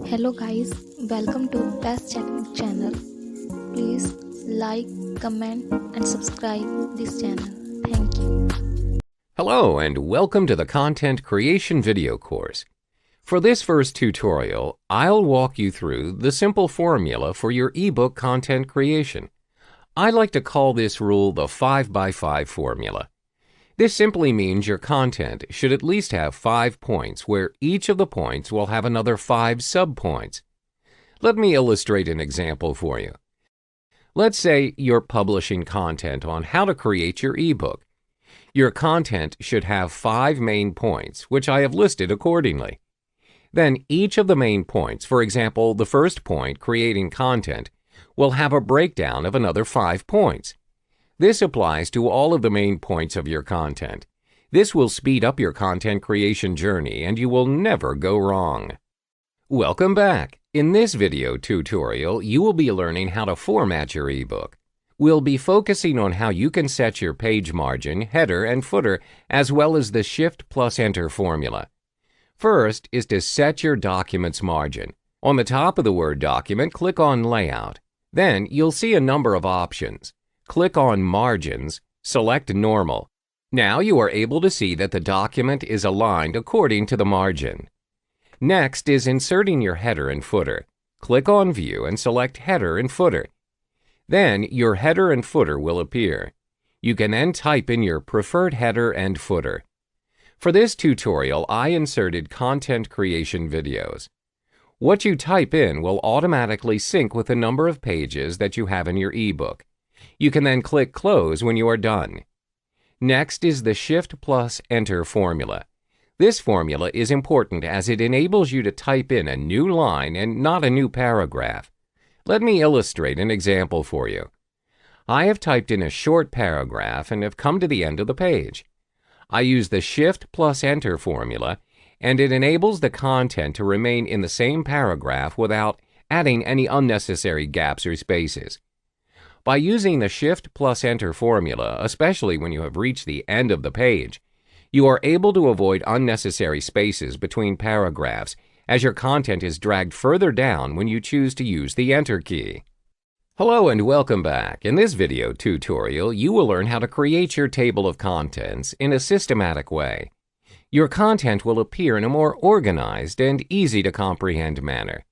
Hello guys, welcome to Best Chatting channel. Please like, comment and subscribe this channel. Thank you. Hello and welcome to the Content Creation video course. For this first tutorial, I'll walk you through the simple formula for your ebook content creation. I like to call this rule the 5x5 formula. This simply means your content should at least have 5 points where each of the points will have another 5 subpoints. Let me illustrate an example for you. Let's say you're publishing content on how to create your ebook. Your content should have 5 main points, which I have listed accordingly. Then each of the main points, for example, the first point, creating content, will have a breakdown of another 5 points. This applies to all of the main points of your content. This will speed up your content creation journey and you will never go wrong. Welcome back. In this video tutorial, you will be learning how to format your ebook. We'll be focusing on how you can set your page margin, header, and footer, as well as the Shift plus Enter formula. First is to set your document's margin. On the top of the Word document, click on Layout. Then you'll see a number of options. Click on Margins, select Normal. Now you are able to see that the document is aligned according to the margin. Next is inserting your header and footer. Click on View and select Header and Footer. Then your header and footer will appear. You can then type in your preferred header and footer. For this tutorial, I inserted content creation videos. What you type in will automatically sync with the number of pages that you have in your ebook. You can then click Close when you are done. Next is the Shift plus Enter formula. This formula is important as it enables you to type in a new line and not a new paragraph. Let me illustrate an example for you. I have typed in a short paragraph and have come to the end of the page. I use the Shift plus Enter formula, and it enables the content to remain in the same paragraph without adding any unnecessary gaps or spaces. By using the Shift plus Enter formula, especially when you have reached the end of the page, you are able to avoid unnecessary spaces between paragraphs as your content is dragged further down when you choose to use the Enter key. Hello and welcome back. In this video tutorial, you will learn how to create your table of contents in a systematic way. Your content will appear in a more organized and easy to comprehend manner.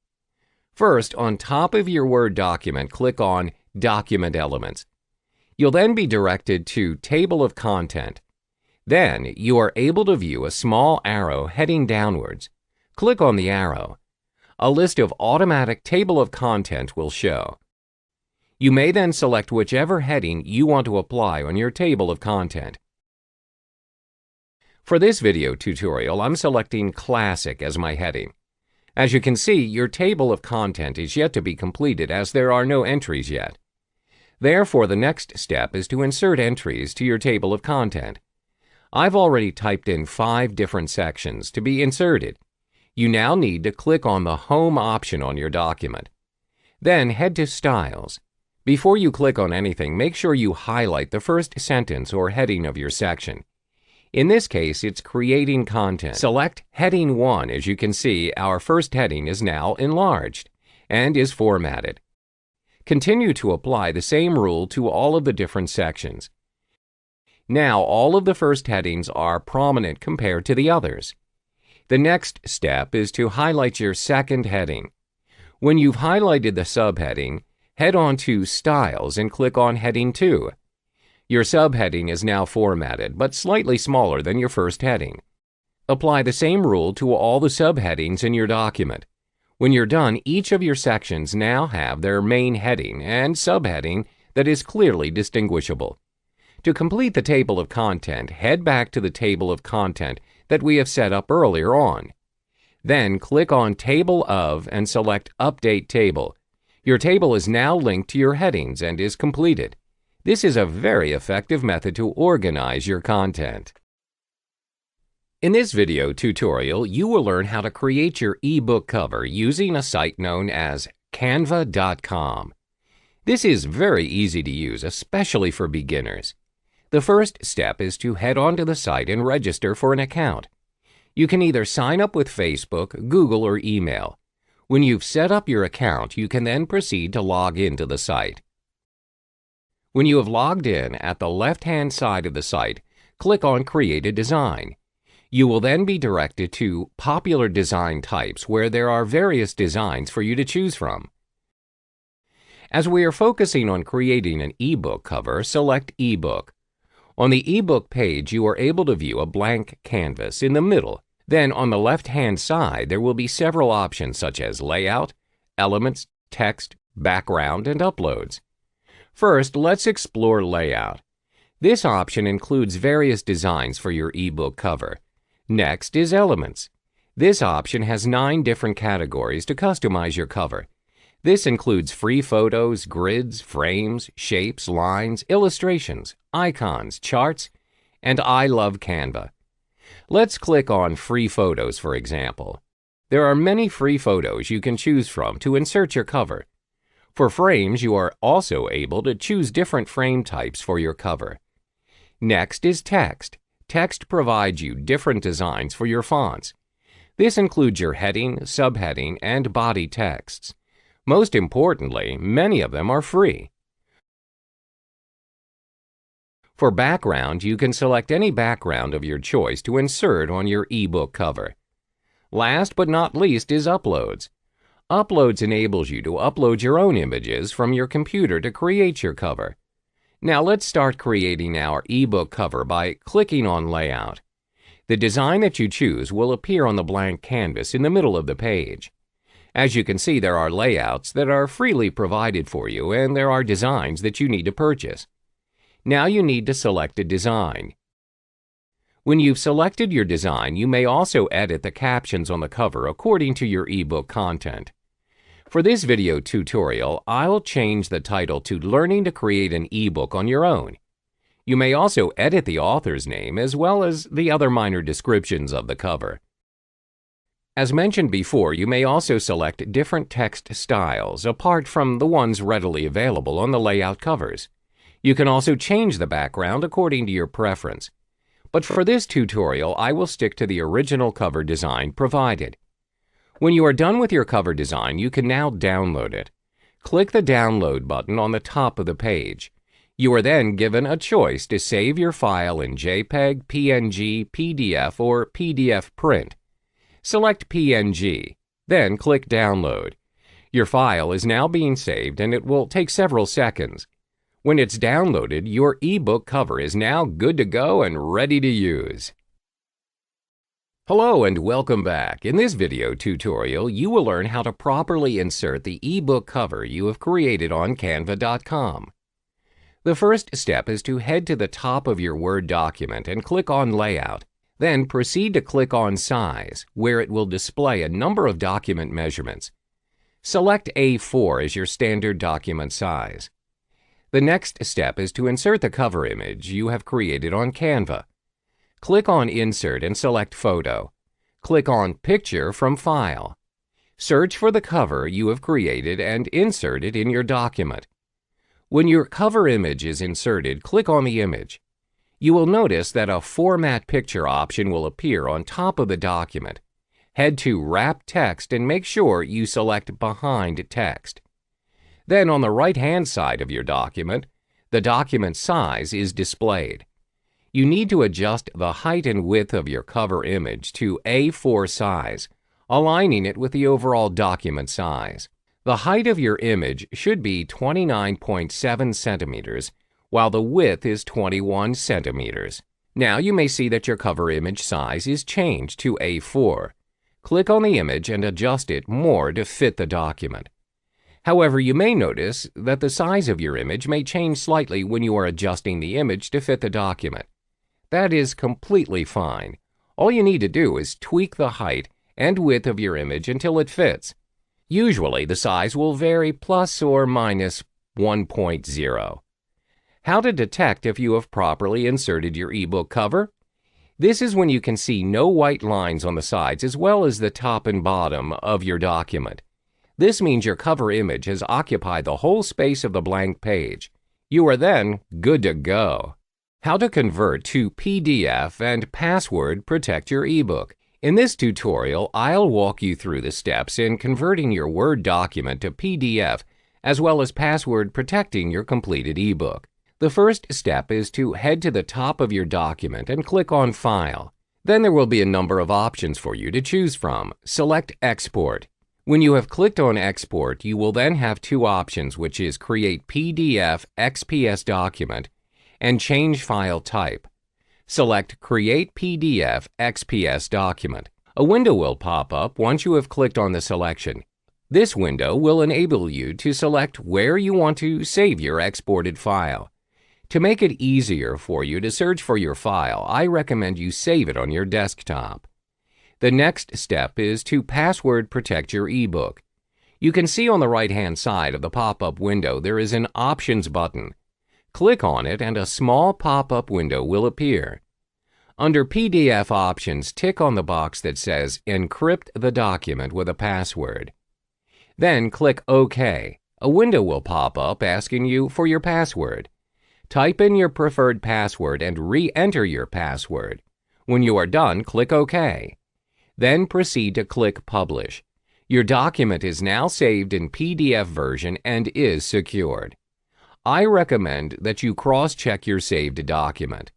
First, on top of your Word document, click on Document Elements. You'll then be directed to Table of Content. Then you are able to view a small arrow heading downwards. Click on the arrow. A list of automatic Table of Content will show. You may then select whichever heading you want to apply on your table of content. For this video tutorial, I'm selecting Classic as my heading. As you can see, your table of content is yet to be completed as there are no entries yet. Therefore, the next step is to insert entries to your table of content. I've already typed in 5 different sections to be inserted. You now need to click on the Home option on your document. Then head to Styles. Before you click on anything, make sure you highlight the first sentence or heading of your section. In this case, it's Creating Content. Select Heading 1. As you can see, our first heading is now enlarged and is formatted. Continue to apply the same rule to all of the different sections. Now, all of the first headings are prominent compared to the others. The next step is to highlight your second heading. When you've highlighted the subheading, head on to Styles and click on Heading 2. Your subheading is now formatted, but slightly smaller than your first heading. Apply the same rule to all the subheadings in your document. When you're done, each of your sections now have their main heading and subheading that is clearly distinguishable. To complete the table of content, head back to the table of content that we have set up earlier on. Then click on Table of and select Update Table. Your table is now linked to your headings and is completed. This is a very effective method to organize your content. In this video tutorial, you will learn how to create your ebook cover using a site known as canva.com. This is very easy to use, especially for beginners. The first step is to head onto the site and register for an account. You can either sign up with Facebook, Google, or email. When you've set up your account, you can then proceed to log into the site. When you have logged in, at the left-hand side of the site, click on Create a Design. You will then be directed to Popular Design Types, where there are various designs for you to choose from. As we are focusing on creating an ebook cover, select Ebook. On the ebook page, you are able to view a blank canvas in the middle. Then on the left-hand side, there will be several options such as Layout, Elements, Text, Background, and Uploads. First, let's explore Layout. This option includes various designs for your ebook cover. Next is Elements. This option has 9 different categories to customize your cover. This includes free photos, grids, frames, shapes, lines, illustrations, icons, charts, and I love Canva. Let's click on Free Photos, for example. There are many free photos you can choose from to insert your cover. For frames, you are also able to choose different frame types for your cover. Next is Text. Text provides you different designs for your fonts. This includes your heading, subheading, and body texts. Most importantly, many of them are free. For background, you can select any background of your choice to insert on your ebook cover. Last but not least is Uploads. Uploads enables you to upload your own images from your computer to create your cover. Now let's start creating our ebook cover by clicking on Layout. The design that you choose will appear on the blank canvas in the middle of the page. As you can see, there are layouts that are freely provided for you, and there are designs that you need to purchase. Now you need to select a design. When you've selected your design, you may also edit the captions on the cover according to your ebook content. For this video tutorial, I'll change the title to Learning to Create an Ebook on Your Own. You may also edit the author's name as well as the other minor descriptions of the cover. As mentioned before, you may also select different text styles apart from the ones readily available on the layout covers. You can also change the background according to your preference. But for this tutorial, I will stick to the original cover design provided. When you are done with your cover design, you can now download it. Click the Download button on the top of the page. You are then given a choice to save your file in JPEG, PNG, PDF, or PDF print. Select PNG, then click Download. Your file is now being saved and it will take several seconds. When it's downloaded, your ebook cover is now good to go and ready to use. Hello and welcome back. In this video tutorial, you will learn how to properly insert the ebook cover you have created on canva.com. The first step is to head to the top of your Word document and click on Layout. Then proceed to click on Size, where it will display a number of document measurements. Select A4 as your standard document size. The next step is to insert the cover image you have created on Canva. Click on Insert and select Photo. Click on Picture from File. Search for the cover you have created and insert it in your document. When your cover image is inserted, click on the image. You will notice that a Format Picture option will appear on top of the document. Head to Wrap Text and make sure you select Behind Text. Then on the right-hand side of your document, the document size is displayed. You need to adjust the height and width of your cover image to A4 size, aligning it with the overall document size. The height of your image should be 29.7 centimeters, while the width is 21 centimeters. Now you may see that your cover image size is changed to A4. Click on the image and adjust it more to fit the document. However, you may notice that the size of your image may change slightly when you are adjusting the image to fit the document. That is completely fine. All you need to do is tweak the height and width of your image until it fits. Usually, the size will vary plus or minus 1.0. How to detect if you have properly inserted your ebook cover? This is when you can see no white lines on the sides as well as the top and bottom of your document. This means your cover image has occupied the whole space of the blank page. You are then good to go. How to convert to PDF and password protect your ebook. In this tutorial, I'll walk you through the steps in converting your Word document to PDF, as well as password protecting your completed ebook. The first step is to head to the top of your document and click on File. Then there will be a number of options for you to choose from. Select Export. When you have clicked on Export, you will then have two options, which is Create PDF XPS Document and Change File Type. Select Create PDF XPS Document. A window will pop up once you have clicked on the selection. This window will enable you to select where you want to save your exported file. To make it easier for you to search for your file, I recommend you save it on your desktop. The next step is to password protect your ebook. You can see on the right-hand side of the pop-up window there is an Options button. Click on it and a small pop-up window will appear. Under PDF Options, tick on the box that says Encrypt the document with a password. Then click OK. A window will pop up asking you for your password. Type in your preferred password and re-enter your password. When you are done, click OK. Then proceed to click Publish. Your document is now saved in PDF version and is secured. I recommend that you cross-check your saved document.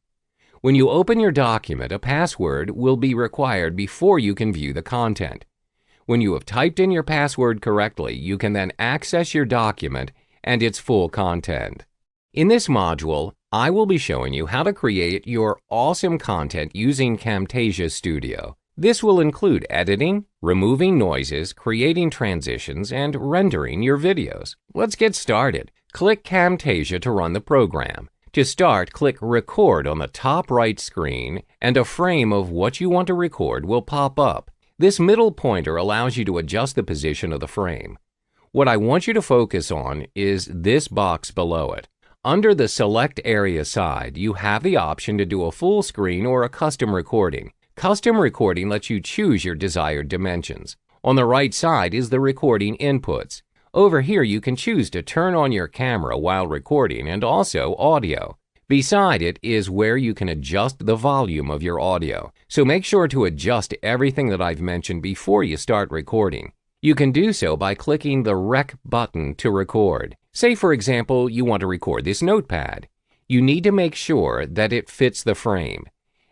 When you open your document, a password will be required before you can view the content. When you have typed in your password correctly, you can then access your document and its full content. In this module, I will be showing you how to create your awesome content using Camtasia Studio. This will include editing, removing noises, creating transitions, and rendering your videos. Let's get started. Click Camtasia to run the program. To start, click Record on the top right screen, and a frame of what you want to record will pop up. This middle pointer allows you to adjust the position of the frame. What I want you to focus on is this box below it. Under the Select Area side, you have the option to do a full screen or a custom recording. Custom recording lets you choose your desired dimensions. On the right side is the recording inputs. Over here you can choose to turn on your camera while recording and also audio. Beside it is where you can adjust the volume of your audio. So make sure to adjust everything that I've mentioned before you start recording. You can do so by clicking the Rec button to record. Say, for example, you want to record this notepad. You need to make sure that it fits the frame.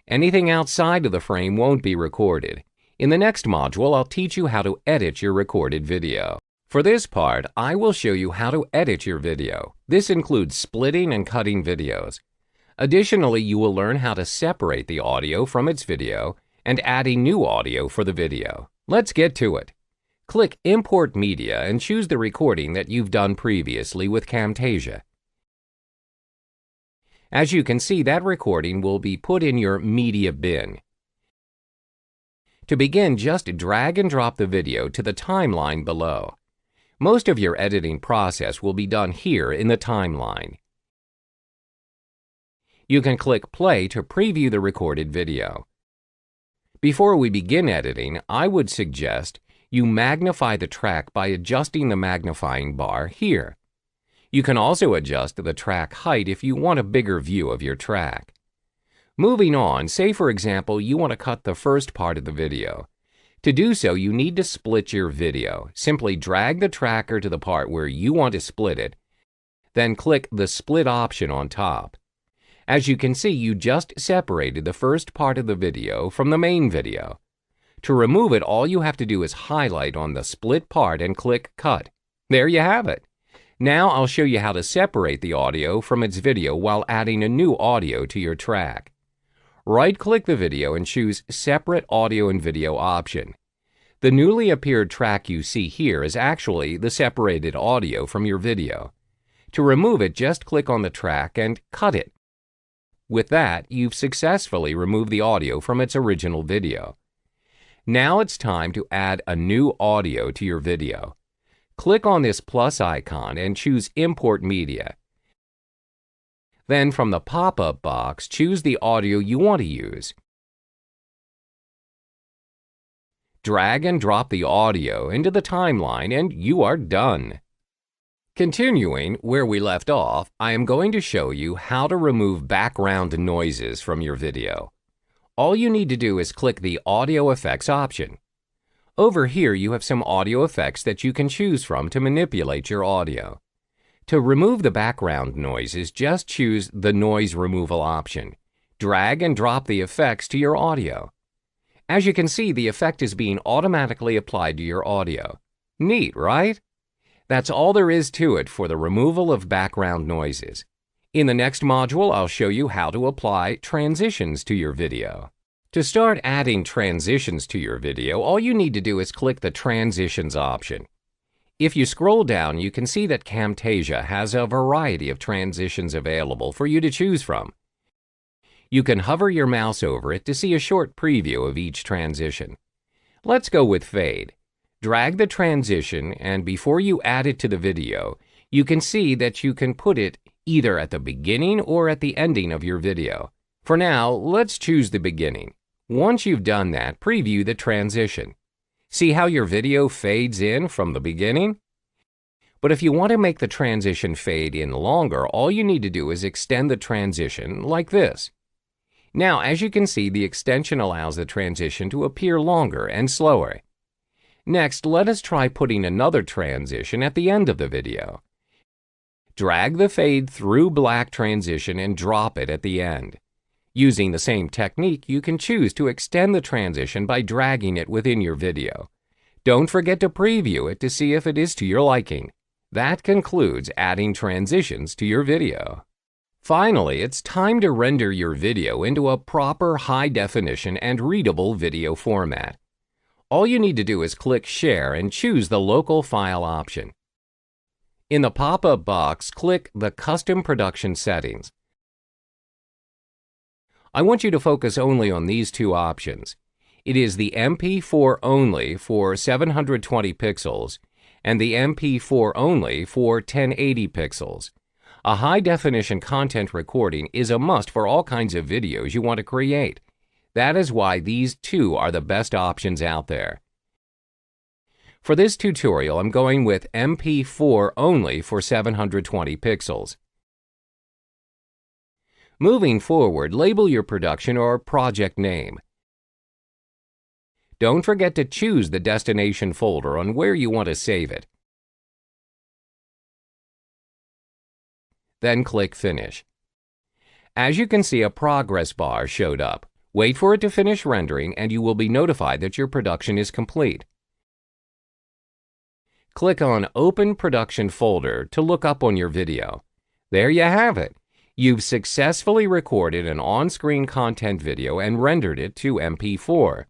Anything outside of the frame won't be recorded. In the next module, I'll teach you how to edit your recorded video. For this part, I will show you how to edit your video. This includes splitting and cutting videos. Additionally, you will learn how to separate the audio from its video and adding new audio for the video. Let's get to it. Click Import Media and choose the recording that you've done previously with Camtasia. As you can see, that recording will be put in your media bin. To begin, just drag and drop the video to the timeline below. Most of your editing process will be done here in the timeline. You can click play to preview the recorded video. Before we begin editing, I would suggest you magnify the track by adjusting the magnifying bar here. You can also adjust the track height if you want a bigger view of your track. Moving on, say for example you want to cut the first part of the video. To do so, you need to split your video. Simply drag the tracker to the part where you want to split it, then click the split option on top. As you can see, you just separated the first part of the video from the main video. To remove it, all you have to do is highlight on the split part and click Cut. There you have it. Now I'll show you how to separate the audio from its video while adding a new audio to your track. Right-click the video and choose Separate Audio and Video option. The newly appeared track you see here is actually the separated audio from your video. To remove it, just click on the track and cut it. With that, you've successfully removed the audio from its original video. Now it's time to add a new audio to your video. Click on this plus icon and choose Import Media. Then from the pop-up box, choose the audio you want to use. Drag and drop the audio into the timeline and you are done. Continuing where we left off, I am going to show you how to remove background noises from your video. all you need to do is click the Audio Effects option. Over here, you have some audio effects that you can choose from to manipulate your audio. To remove the background noises, just choose the Noise Removal option. Drag and drop the effects to your audio. As you can see, the effect is being automatically applied to your audio. Neat, right? That's all there is to it for the removal of background noises. In the next module, I'll show you how to apply transitions to your video. To start adding transitions to your video, all you need to do is click the Transitions option. If you scroll down, you can see that Camtasia has a variety of transitions available for you to choose from. You can hover your mouse over it to see a short preview of each transition. Let's go with Fade. Drag the transition, and before you add it to the video, you can see that you can put it either at the beginning or at the ending of your video. For now, let's choose the beginning. Once you've done that, preview the transition. See how your video fades in from the beginning? But if you want to make the transition fade in longer, all you need to do is extend the transition like this. Now, as you can see, the extension allows the transition to appear longer and slower. Next, let us try putting another transition at the end of the video. Drag the fade through black transition and drop it at the end. Using the same technique, you can choose to extend the transition by dragging it within your video. Don't forget to preview it to see if it is to your liking. That concludes adding transitions to your video. Finally, it's time to render your video into a proper high-definition and readable video format. All you need to do is click Share and choose the Local File option. In the pop-up box, click the Custom Production Settings. I want you to focus only on these two options. It is the MP4 only for 720 pixels and the MP4 only for 1080 pixels. A high-definition content recording is a must for all kinds of videos you want to create. That is why these two are the best options out there. For this tutorial, I'm going with MP4 only for 720 pixels. Moving forward, label your production or project name. Don't forget to choose the destination folder on where you want to save it. Then click Finish. As you can see, a progress bar showed up. Wait for it to finish rendering and you will be notified that your production is complete. Click on Open Production Folder to look up on your video. There you have it. You've successfully recorded an on-screen content video and rendered it to MP4.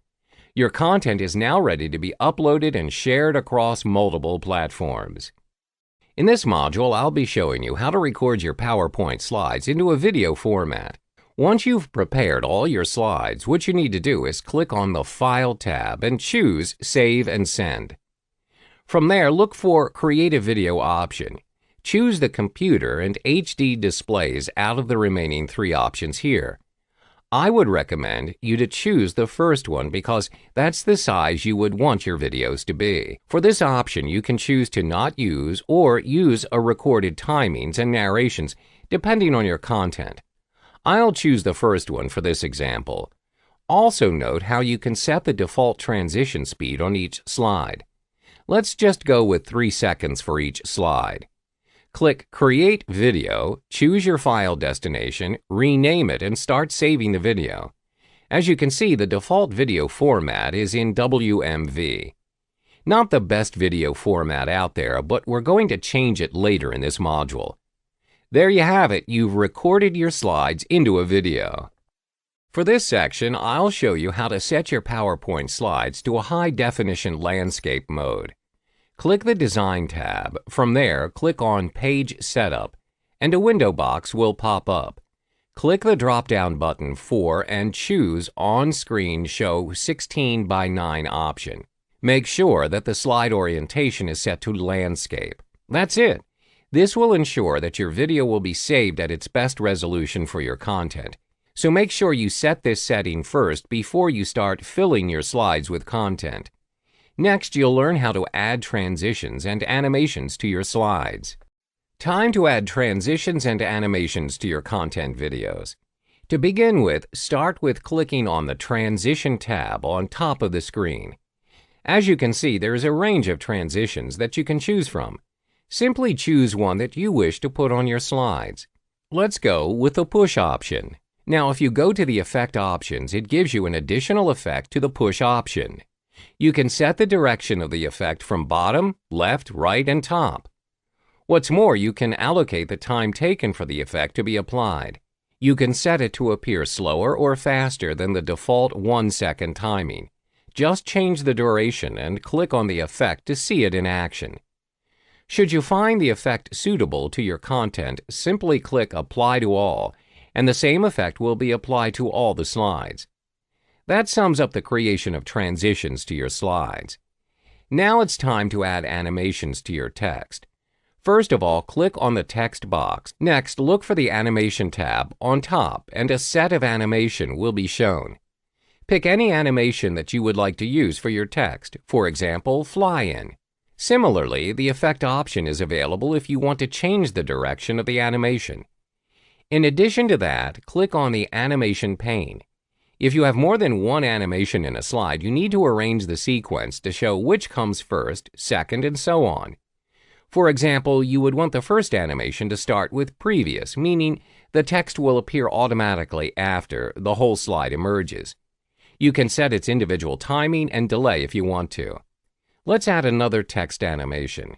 Your content is now ready to be uploaded and shared across multiple platforms. In this module, I'll be showing you how to record your PowerPoint slides into a video format. Once you've prepared all your slides, what you need to do is click on the File tab and choose Save and Send. From there, look for Create a Video option. Choose the computer and HD displays out of the remaining three options here. I would recommend you to choose the first one because that's the size you would want your videos to be. For this option, you can choose to not use or use a recorded timings and narrations depending on your content. I'll choose the first one for this example. Also note how you can set the default transition speed on each slide. Let's just go with 3 seconds for each slide. Click Create Video, choose your file destination, rename it, and start saving the video. As you can see, the default video format is in WMV. Not the best video format out there, but we're going to change it later in this module. There you have it. You've recorded your slides into a video. For this section, I'll show you how to set your PowerPoint slides to a high-definition landscape mode. Click the Design tab. From there, click on Page Setup, and a window box will pop up. Click the drop-down button for and choose On-Screen Show 16 by 9 option. Make sure that the slide orientation is set to Landscape. That's it. This will ensure that your video will be saved at its best resolution for your content. So make sure you set this setting first before you start filling your slides with content. Next, you'll learn how to add transitions and animations to your slides. Time to add transitions and animations to your content videos. To begin with, start with clicking on the Transition tab on top of the screen. As you can see, there is a range of transitions that you can choose from. Simply choose one that you wish to put on your slides. Let's go with the Push option. Now, if you go to the Effect options, it gives you an additional effect to the Push option. You can set the direction of the effect from bottom, left, right, and top. What's more, you can allocate the time taken for the effect to be applied. You can set it to appear slower or faster than the default 1-second timing. Just change the duration and click on the effect to see it in action. Should you find the effect suitable to your content, simply click Apply to All, and the same effect will be applied to all the slides. That sums up the creation of transitions to your slides. Now it's time to add animations to your text. First of all, click on the text box. Next, look for the Animation tab on top, and a set of animation will be shown. Pick any animation that you would like to use for your text, for example, fly-in. Similarly, the Effect option is available if you want to change the direction of the animation. In addition to that, click on the Animation pane. If you have more than one animation in a slide, you need to arrange the sequence to show which comes first, second, and so on. For example, you would want the first animation to start with Previous, meaning the text will appear automatically after the whole slide emerges. You can set its individual timing and delay if you want to. Let's add another text animation.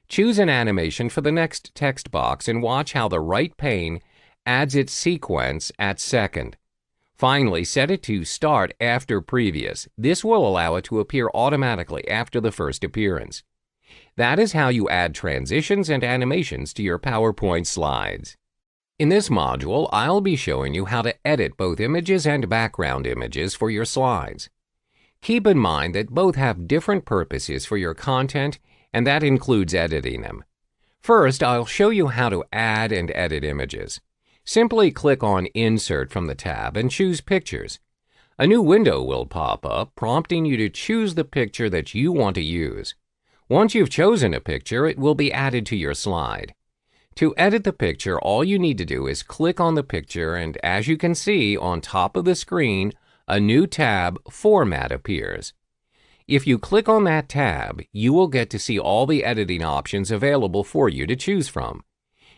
Choose an animation for the next text box and watch how the right pane adds its sequence at second. Finally, set it to Start after Previous. This will allow it to appear automatically after the first appearance. That is how you add transitions and animations to your PowerPoint slides. In this module, I'll be showing you how to edit both images and background images for your slides. Keep in mind that both have different purposes for your content, and that includes editing them. First, I'll show you how to add and edit images. Simply click on Insert from the tab and choose Pictures. A new window will pop up, prompting you to choose the picture that you want to use. Once you've chosen a picture, it will be added to your slide. To edit the picture, all you need to do is click on the picture, and as you can see on top of the screen, a new tab, Format, appears. If you click on that tab, you will get to see all the editing options available for you to choose from.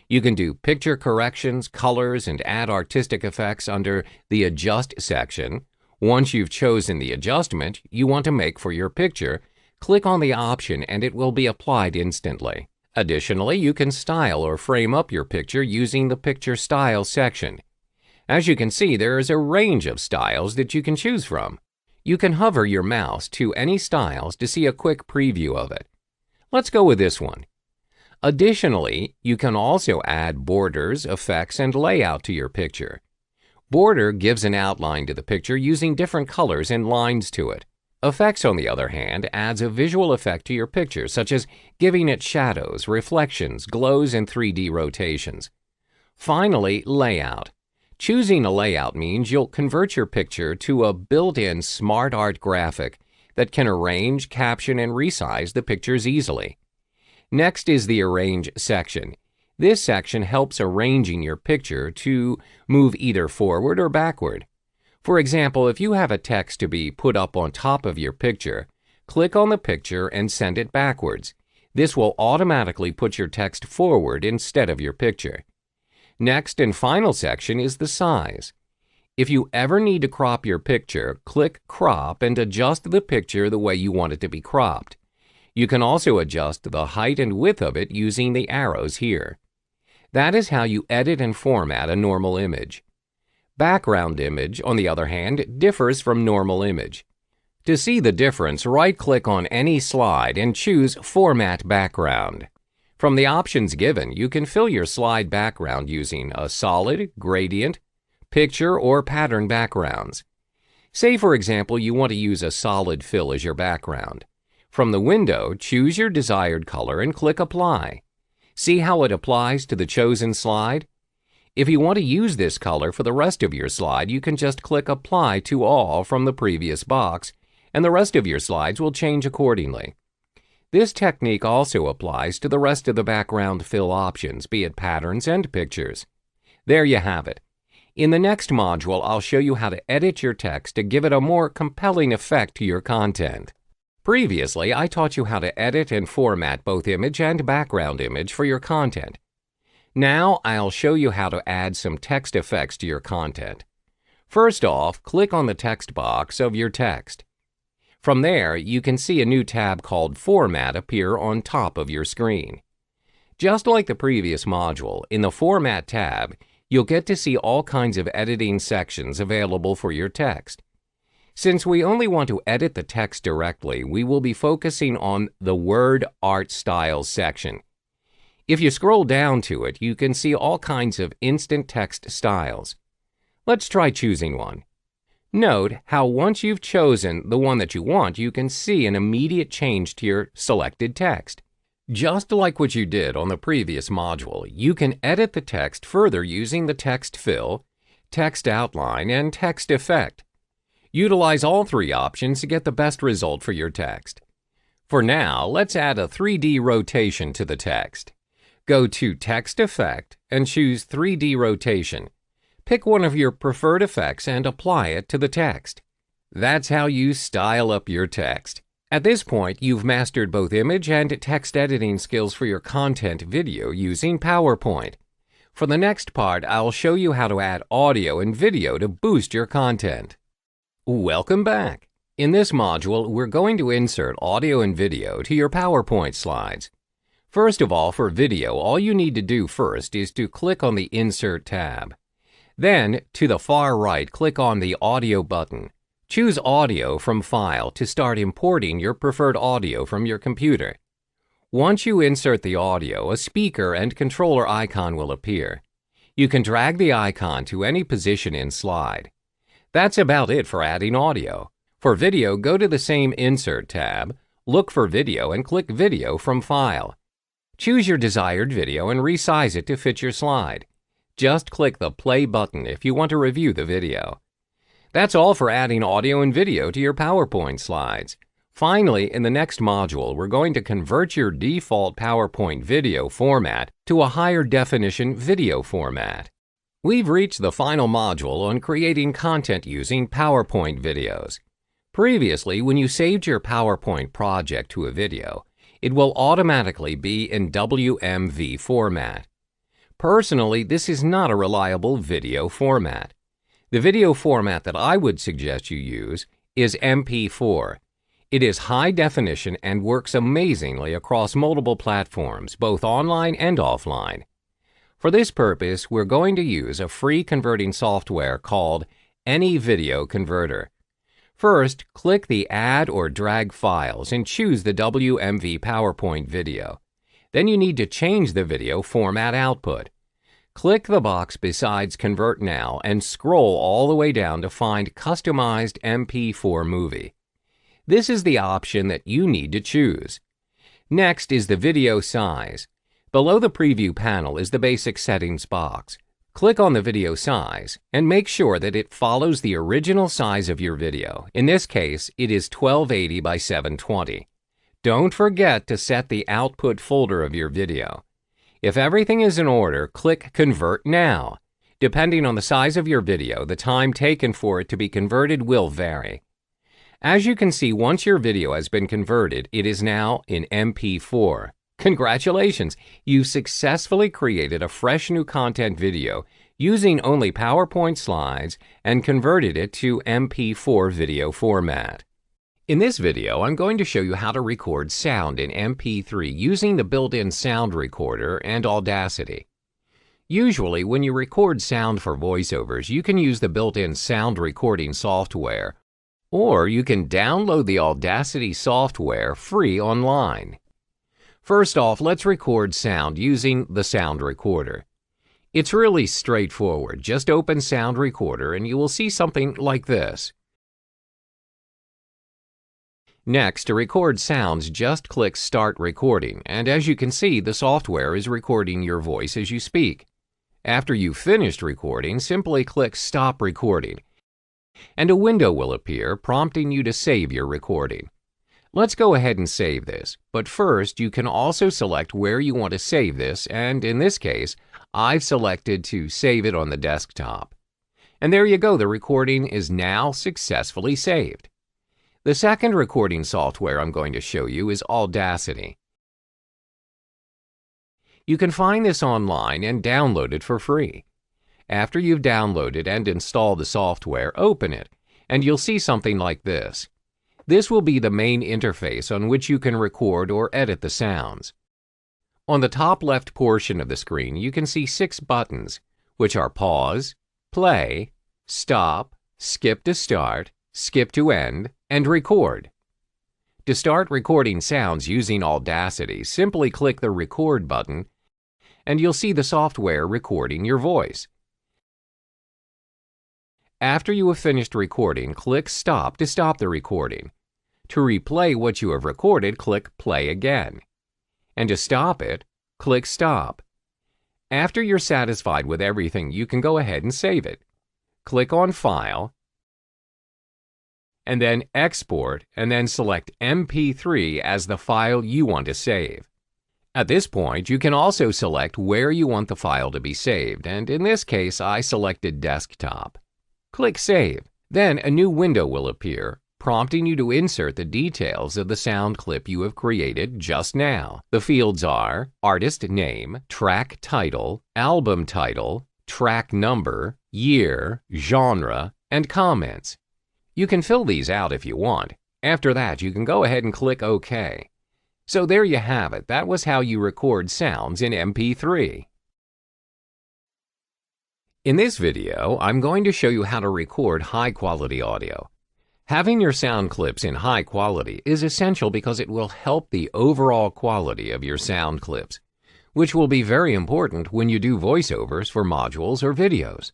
You can do picture corrections, colors, and add artistic effects under the Adjust section. Once you've chosen the adjustment you want to make for your picture, click on the option and it will be applied instantly. Additionally, you can style or frame up your picture using the Picture Style section. As you can see, there is a range of styles that you can choose from. You can hover your mouse to any styles to see a quick preview of it. Let's go with this one. Additionally, you can also add borders, effects, and layout to your picture. Border gives an outline to the picture using different colors and lines to it. Effects, on the other hand, adds a visual effect to your picture, such as giving it shadows, reflections, glows, and 3D rotations. Finally, layout. Choosing a layout means you'll convert your picture to a built-in smart art graphic that can arrange, caption, and resize the pictures easily. Next is the Arrange section. This section helps arranging your picture to move either forward or backward. For example, if you have a text to be put up on top of your picture, click on the picture and send it backwards. This will automatically put your text forward instead of your picture. Next and final section is the size. If you ever need to crop your picture, click Crop and adjust the picture the way you want it to be cropped. You can also adjust the height and width of it using the arrows here. That is how you edit and format a normal image. Background image, on the other hand, differs from normal image. To see the difference, right-click on any slide and choose Format Background. From the options given, you can fill your slide background using a solid, gradient, picture, or pattern backgrounds. Say, for example, you want to use a solid fill as your background. From the window, choose your desired color and click Apply. See how it applies to the chosen slide? If you want to use this color for the rest of your slide, you can just click Apply to All from the previous box, and the rest of your slides will change accordingly. This technique also applies to the rest of the background fill options, be it patterns and pictures. There you have it. In the next module, I'll show you how to edit your text to give it a more compelling effect to your content. Previously, I taught you how to edit and format both image and background image for your content. Now, I'll show you how to add some text effects to your content. First off, click on the text box of your text. From there, you can see a new tab called Format appear on top of your screen. Just like the previous module, in the Format tab, you'll get to see all kinds of editing sections available for your text. Since we only want to edit the text directly, we will be focusing on the Word Art Styles section. If you scroll down to it, you can see all kinds of instant text styles. Let's try choosing one. Note how once you've chosen the one that you want, you can see an immediate change to your selected text. Just like what you did on the previous module, you can edit the text further using the text fill, text outline, and text effect. Utilize all three options to get the best result for your text. For now, let's add a 3D rotation to the text. Go to Text Effect and choose 3D Rotation. Pick one of your preferred effects and apply it to the text. That's how you style up your text. At this point, you've mastered both image and text editing skills for your content video using PowerPoint. For the next part, I'll show you how to add audio and video to boost your content. Welcome back. In this module, we're going to insert audio and video to your PowerPoint slides. First of all, for video, all you need to do first is to click on the Insert tab. Then, to the far right, click on the Audio button. Choose Audio from File to start importing your preferred audio from your computer. Once you insert the audio, a speaker and controller icon will appear. You can drag the icon to any position in slide. That's about it for adding audio. For video, go to the same Insert tab, look for Video, and click Video from File. Choose your desired video and resize it to fit your slide. Just click the Play button if you want to review the video. That's all for adding audio and video to your PowerPoint slides. Finally, in the next module, we're going to convert your default PowerPoint video format to a higher definition video format. We've reached the final module on creating content using PowerPoint videos. Previously, when you saved your PowerPoint project to a video, it will automatically be in WMV format. Personally, this is not a reliable video format. The video format that I would suggest you use is MP4. It is high definition and works amazingly across multiple platforms, both online and offline. For this purpose, we're going to use a free converting software called Any Video Converter. First, click the Add or Drag Files and choose the WMV PowerPoint video. Then you need to change the video format output. Click the box besides Convert Now and scroll all the way down to find Customized MP4 Movie. This is the option that you need to choose. Next is the video size. Below the preview panel is the basic settings box. Click on the video size and make sure that it follows the original size of your video. In this case, it is 1280 by 720. Don't forget to set the output folder of your video. If everything is in order, click Convert Now. Depending on the size of your video, the time taken for it to be converted will vary. As you can see, once your video has been converted, it is now in MP4. Congratulations! You've successfully created a fresh new content video using only PowerPoint slides and converted it to MP4 video format. In this video, I'm going to show you how to record sound in MP3 using the built-in sound recorder and Audacity. Usually, when you record sound for voiceovers, you can use the built-in sound recording software, or you can download the Audacity software free online. First off, let's record sound using the sound recorder. It's really straightforward. Just open Sound Recorder and you will see something like this. Next, to record sounds, just click Start Recording, and as you can see, the software is recording your voice as you speak. After you've finished recording, simply click Stop Recording, and a window will appear prompting you to save your recording. Let's go ahead and save this, but first you can also select where you want to save this, and in this case, I've selected to save it on the desktop. And there you go, the recording is now successfully saved. The second recording software I'm going to show you is Audacity. You can find this online and download it for free. After you've downloaded and installed the software, open it, and you'll see something like this. This will be the main interface on which you can record or edit the sounds. On the top left portion of the screen, you can see 6 buttons, which are pause, play, stop, skip to start, skip to end, and record. To start recording sounds using Audacity, simply click the record button, and you'll see the software recording your voice. After you have finished recording, click Stop to stop the recording. To replay what you have recorded, click Play again. And to stop it, click Stop. After you're satisfied with everything, you can go ahead and save it. Click on File, and then Export, and then select MP3 as the file you want to save. At this point, you can also select where you want the file to be saved, and in this case, I selected Desktop. Click Save. Then a new window will appear, prompting you to insert the details of the sound clip you have created just now. The fields are artist name, track title, album title, track number, year, genre, and comments. You can fill these out if you want. After that, you can go ahead and click OK. So there you have it. That was how you record sounds in MP3. In this video, I'm going to show you how to record high-quality audio. Having your sound clips in high quality is essential because it will help the overall quality of your sound clips, which will be very important when you do voiceovers for modules or videos.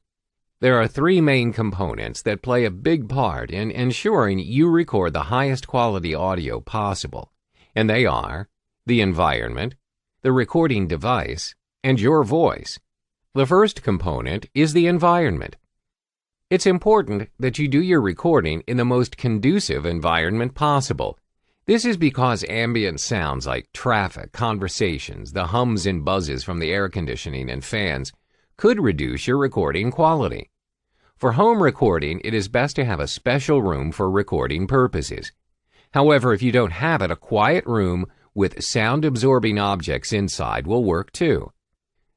There are 3 main components that play a big part in ensuring you record the highest quality audio possible, and they are the environment, the recording device, and your voice. The first component is the environment. It's important that you do your recording in the most conducive environment possible. This is because ambient sounds like traffic, conversations, the hums and buzzes from the air conditioning and fans could reduce your recording quality. For home recording, it is best to have a special room for recording purposes. However, if you don't have it, a quiet room with sound-absorbing objects inside will work too.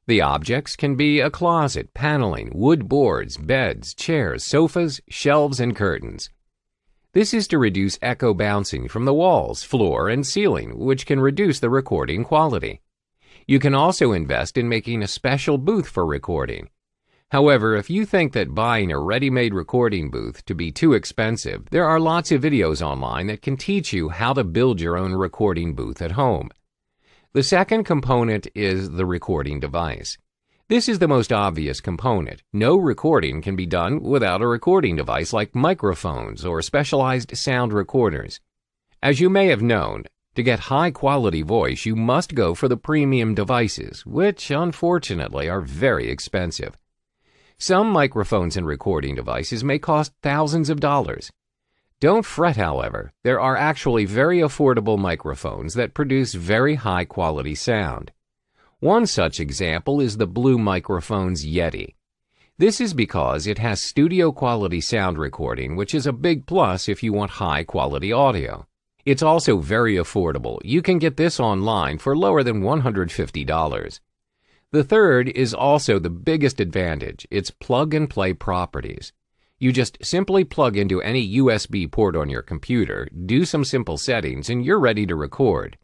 The objects can be a closet, paneling, wood boards, beds, chairs, sofas, shelves, and curtains. This is to reduce echo bouncing from the walls, floor, and ceiling, which can reduce the recording quality. You can also invest in making a special booth for recording. However, if you think that buying a ready-made recording booth to be too expensive, there are lots of videos online that can teach you how to build your own recording booth at home. The second component is the recording device. This is the most obvious component. No recording can be done without a recording device like microphones or specialized sound recorders. As you may have known, to get high-quality voice, you must go for the premium devices, which unfortunately are very expensive. Some microphones and recording devices may cost thousands of dollars. Don't fret, however. There are actually very affordable microphones that produce very high-quality sound. One such example is the Blue Microphone's Yeti. This is because it has studio-quality sound recording, which is a big plus if you want high-quality audio. It's also very affordable. You can get this online for lower than $150. The third is also the biggest advantage. It's plug-and-play properties. You just simply plug into any USB port on your computer, do some simple settings, and you're ready to record.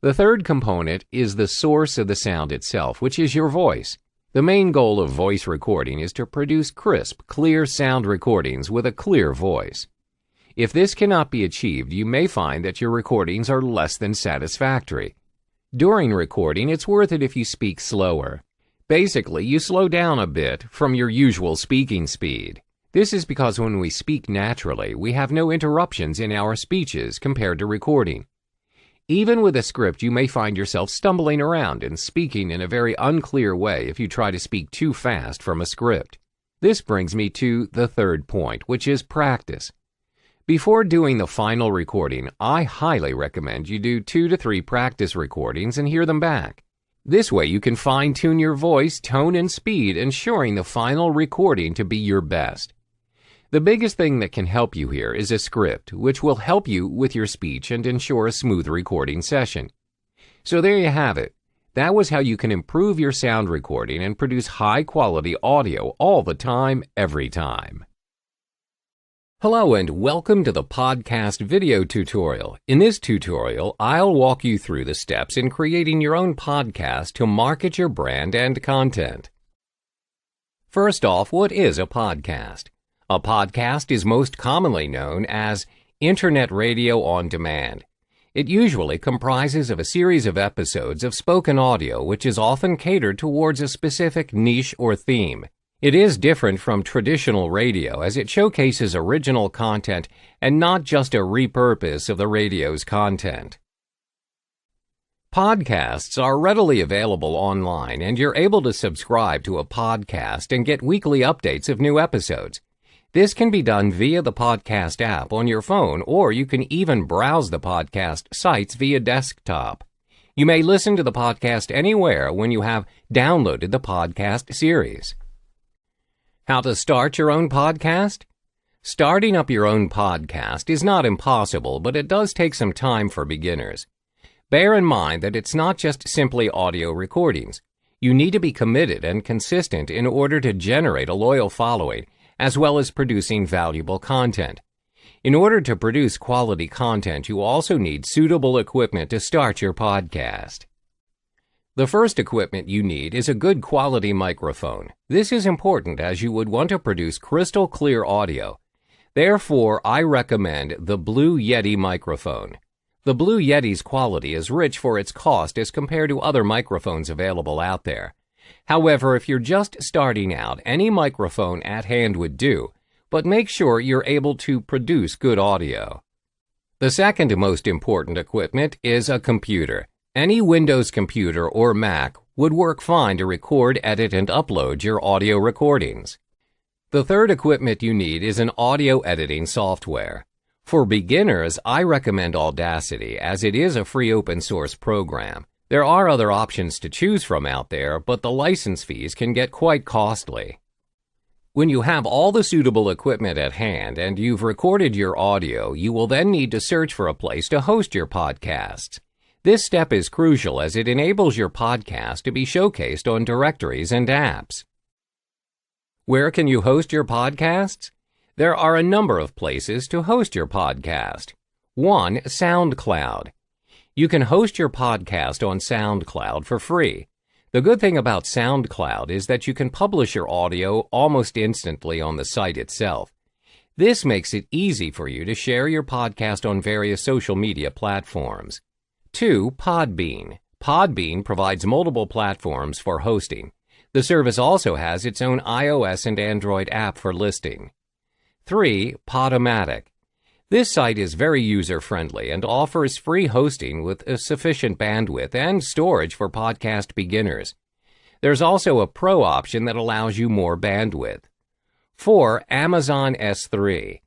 The third component is the source of the sound itself, which is your voice. The main goal of voice recording is to produce crisp, clear sound recordings with a clear voice. If this cannot be achieved, you may find that your recordings are less than satisfactory. During recording, it's worth it if you speak slower. Basically, you slow down a bit from your usual speaking speed. This is because when we speak naturally, we have no interruptions in our speeches compared to recording. Even with a script, you may find yourself stumbling around and speaking in a very unclear way if you try to speak too fast from a script. This brings me to the third point, which is practice. Before doing the final recording, I highly recommend you do 2 to 3 practice recordings and hear them back. This way you can fine-tune your voice, tone, and speed, ensuring the final recording to be your best. The biggest thing that can help you here is a script, which will help you with your speech and ensure a smooth recording session. So there you have it. That was how you can improve your sound recording and produce high-quality audio all the time, every time. Hello and welcome to the podcast video tutorial. In this tutorial, I'll walk you through the steps in creating your own podcast to market your brand and content. First off, what is a podcast? A podcast is most commonly known as Internet radio on demand. It usually comprises of a series of episodes of spoken audio which is often catered towards a specific niche or theme. It is different from traditional radio as it showcases original content and not just a repurpose of the radio's content. Podcasts are readily available online and you're able to subscribe to a podcast and get weekly updates of new episodes. This can be done via the podcast app on your phone, or you can even browse the podcast sites via desktop. You may listen to the podcast anywhere when you have downloaded the podcast series. How to start your own podcast? Starting up your own podcast is not impossible, but it does take some time for beginners. Bear in mind that it's not just simply audio recordings. You need to be committed and consistent in order to generate a loyal following, as well as producing valuable content. In order to produce quality content, you also need suitable equipment to start your podcast. The first equipment you need is a good quality microphone. This is important as you would want to produce crystal clear audio. Therefore, I recommend the Blue Yeti microphone. The Blue Yeti's quality is rich for its cost as compared to other microphones available out there. However, if you're just starting out, any microphone at hand would do, but make sure you're able to produce good audio. The second most important equipment is a computer. Any Windows computer or Mac would work fine to record, edit, and upload your audio recordings. The third equipment you need is an audio editing software. For beginners, I recommend Audacity as it is a free open source program. There are other options to choose from out there, but the license fees can get quite costly. When you have all the suitable equipment at hand and you've recorded your audio, you will then need to search for a place to host your podcasts. This step is crucial as it enables your podcast to be showcased on directories and apps. Where can you host your podcasts? There are a number of places to host your podcast. 1. SoundCloud. You can host your podcast on SoundCloud for free. The good thing about SoundCloud is that you can publish your audio almost instantly on the site itself. This makes it easy for you to share your podcast on various social media platforms. 2. Podbean. Podbean provides multiple platforms for hosting. The service also has its own iOS and Android app for listing. 3. Podomatic. This site is very user-friendly and offers free hosting with a sufficient bandwidth and storage for podcast beginners. There's also a Pro option that allows you more bandwidth. 4. Amazon S3.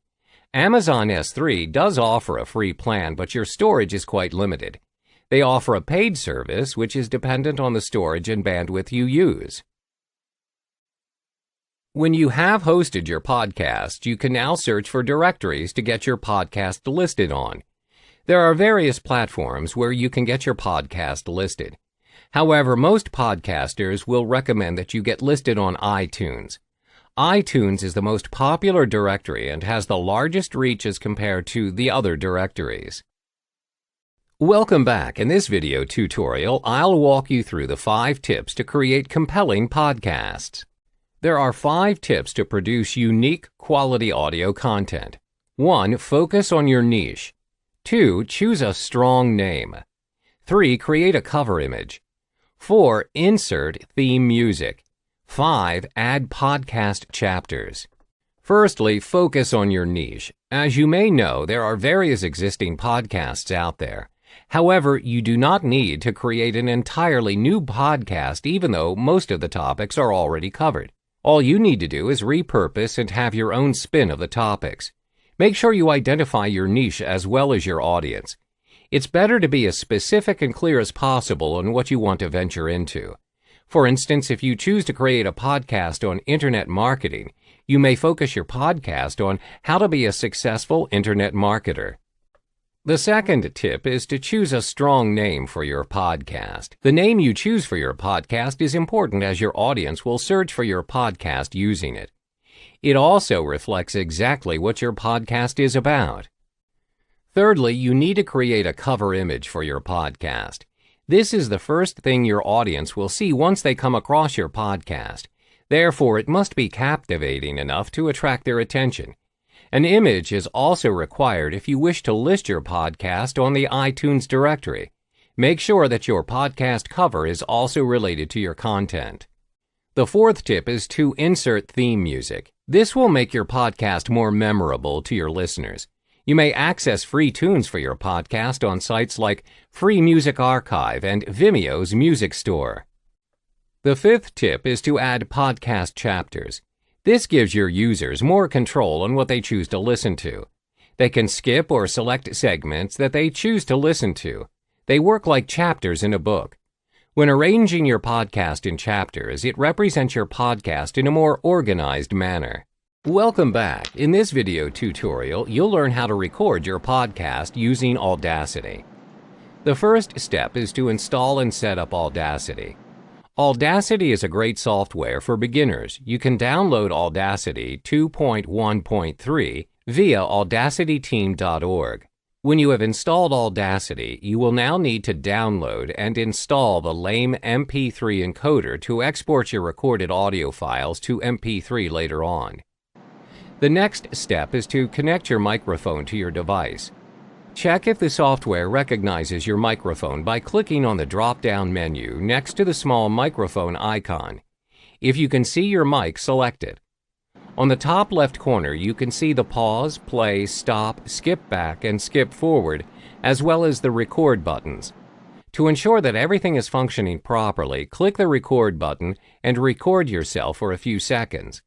Amazon S3 does offer a free plan, but your storage is quite limited. They offer a paid service, which is dependent on the storage and bandwidth you use. When you have hosted your podcast, you can now search for directories to get your podcast listed on. There are various platforms where you can get your podcast listed. However, most podcasters will recommend that you get listed on iTunes. iTunes is the most popular directory and has the largest reach as compared to the other directories. Welcome back. In this video tutorial, I'll walk you through the 5 tips to create compelling podcasts. There are 5 tips to produce unique, quality audio content. 1. Focus on your niche. 2. Choose a strong name. 3. Create a cover image. 4. Insert theme music. 5. Add podcast chapters. Firstly, focus on your niche. As you may know, there are various existing podcasts out there. However, you do not need to create an entirely new podcast even though most of the topics are already covered. All you need to do is repurpose and have your own spin of the topics. Make sure you identify your niche as well as your audience. It's better to be as specific and clear as possible on what you want to venture into. For instance, if you choose to create a podcast on internet marketing, you may focus your podcast on how to be a successful internet marketer. The second tip is to choose a strong name for your podcast. The name you choose for your podcast is important as your audience will search for your podcast using it. It also reflects exactly what your podcast is about. Thirdly, you need to create a cover image for your podcast. This is the first thing your audience will see once they come across your podcast. Therefore, it must be captivating enough to attract their attention. An image is also required if you wish to list your podcast on the iTunes directory. Make sure that your podcast cover is also related to your content. The fourth tip is to insert theme music. This will make your podcast more memorable to your listeners. You may access free tunes for your podcast on sites like Free Music Archive and Vimeo's Music Store. The fifth tip is to add podcast chapters. This gives your users more control on what they choose to listen to. They can skip or select segments that they choose to listen to. They work like chapters in a book. When arranging your podcast in chapters, it represents your podcast in a more organized manner. Welcome back. In this video tutorial, you'll learn how to record your podcast using Audacity. The first step is to install and set up Audacity. Audacity is a great software for beginners. You can download Audacity 2.1.3 via audacityteam.org. When you have installed Audacity, you will now need to download and install the lame MP3 encoder to export your recorded audio files to MP3 later on. The next step is to connect your microphone to your device. Check if the software recognizes your microphone by clicking on the drop-down menu next to the small microphone icon. If you can see your mic, select it. On the top left corner, you can see the pause, play, stop, skip back, and skip forward, as well as the record buttons. To ensure that everything is functioning properly, click the record button and record yourself for a few seconds.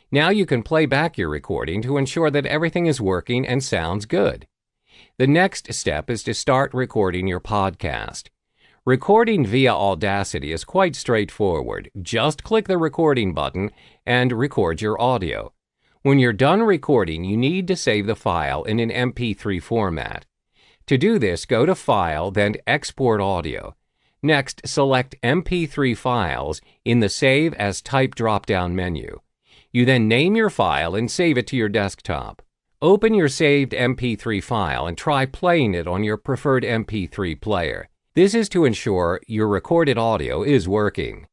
Now you can play back your recording to ensure that everything is working and sounds good. The next step is to start recording your podcast. Recording via Audacity is quite straightforward. Just click the recording button and record your audio. When you're done recording, you need to save the file in an MP3 format. To do this, go to File, then Export Audio. Next, select MP3 files in the Save as Type drop-down menu. You then name your file and save it to your desktop. Open your saved MP3 file and try playing it on your preferred MP3 player. This is to ensure your recorded audio is working.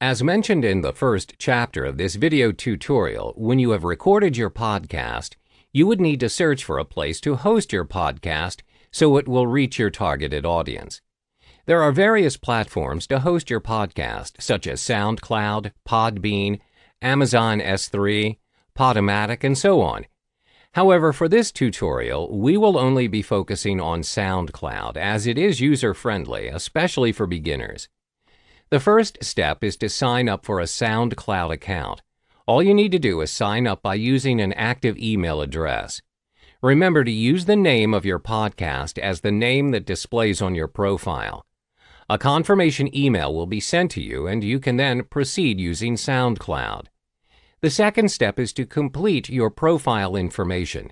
As mentioned in the first chapter of this video tutorial, when you have recorded your podcast, you would need to search for a place to host your podcast so it will reach your targeted audience. There are various platforms to host your podcast, such as SoundCloud, Podbean, Amazon S3, Podomatic, and so on. However, for this tutorial, we will only be focusing on SoundCloud as it is user-friendly, especially for beginners. The first step is to sign up for a SoundCloud account. All you need to do is sign up by using an active email address. Remember to use the name of your podcast as the name that displays on your profile. A confirmation email will be sent to you and you can then proceed using SoundCloud. The second step is to complete your profile information.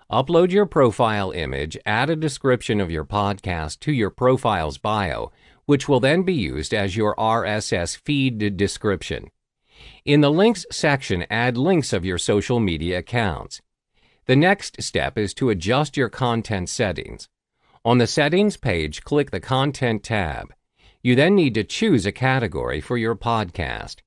Upload your profile image, add a description of your podcast to your profile's bio, which will then be used as your RSS feed description. In the links section, add links of your social media accounts. The next step is to adjust your content settings. On the Settings page, click the Content tab. You then need to choose a category for your podcast.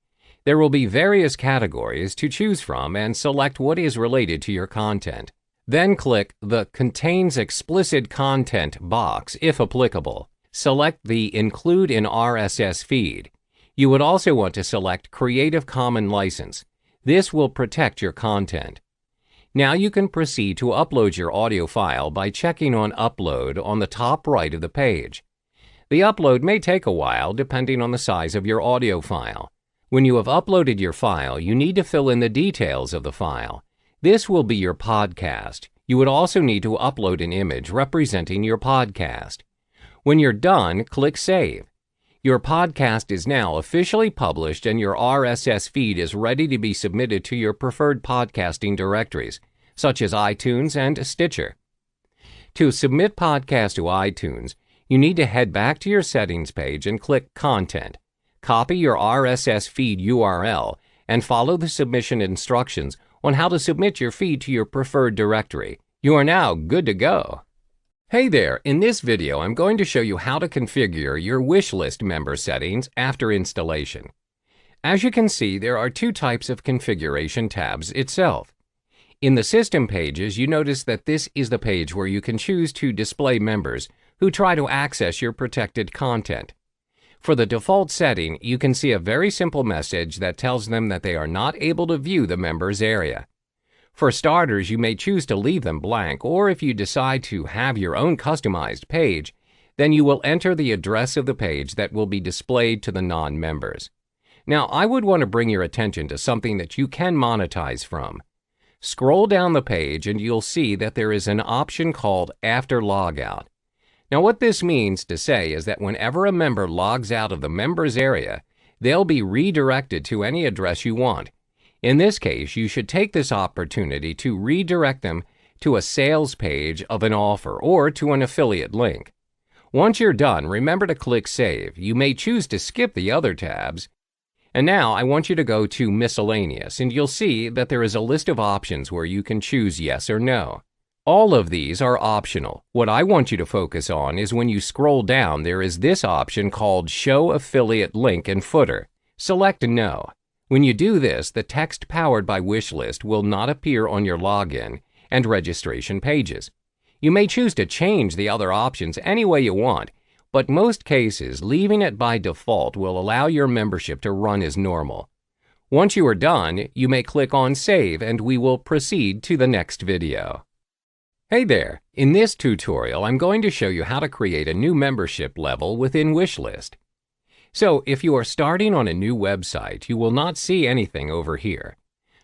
There will be various categories to choose from and select what is related to your content. Then click the Contains Explicit Content box if applicable. Select the Include in RSS feed. You would also want to select Creative Commons license. This will protect your content. Now you can proceed to upload your audio file by checking on Upload on the top right of the page. The upload may take a while depending on the size of your audio file. When you have uploaded your file, you need to fill in the details of the file. This will be your podcast. You would also need to upload an image representing your podcast. When you're done, click Save. Your podcast is now officially published and your RSS feed is ready to be submitted to your preferred podcasting directories, such as iTunes and Stitcher. To submit podcast to iTunes, you need to head back to your settings page and click Content. Copy your RSS feed URL and follow the submission instructions on how to submit your feed to your preferred directory. You are now good to go. Hey there, in this video I'm going to show you how to configure your wishlist member settings after installation. As you can see, there are two types of configuration tabs itself. In the System pages, you notice that this is the page where you can choose to display members who try to access your protected content. For the default setting, you can see a very simple message that tells them that they are not able to view the members area. For starters, you may choose to leave them blank, or if you decide to have your own customized page, then you will enter the address of the page that will be displayed to the non-members. Now, I would want to bring your attention to something that you can monetize from. Scroll down the page and you'll see that there is an option called After Logout. Now, what this means to say is that whenever a member logs out of the members area, they'll be redirected to any address you want. In this case, you should take this opportunity to redirect them to a sales page of an offer or to an affiliate link. Once you're done, remember to click Save. You may choose to skip the other tabs. And now I want you to go to Miscellaneous, and you'll see that there is a list of options where you can choose yes or no. All of these are optional. What I want you to focus on is when you scroll down, there is this option called Show Affiliate Link and Footer. Select No. When you do this, the text powered by Wishlist will not appear on your login and registration pages. You may choose to change the other options any way you want, but most cases, leaving it by default will allow your membership to run as normal. Once you are done, you may click on Save and we will proceed to the next video. Hey there! In this tutorial, I'm going to show you how to create a new membership level within Wishlist. So, if you are starting on a new website, you will not see anything over here.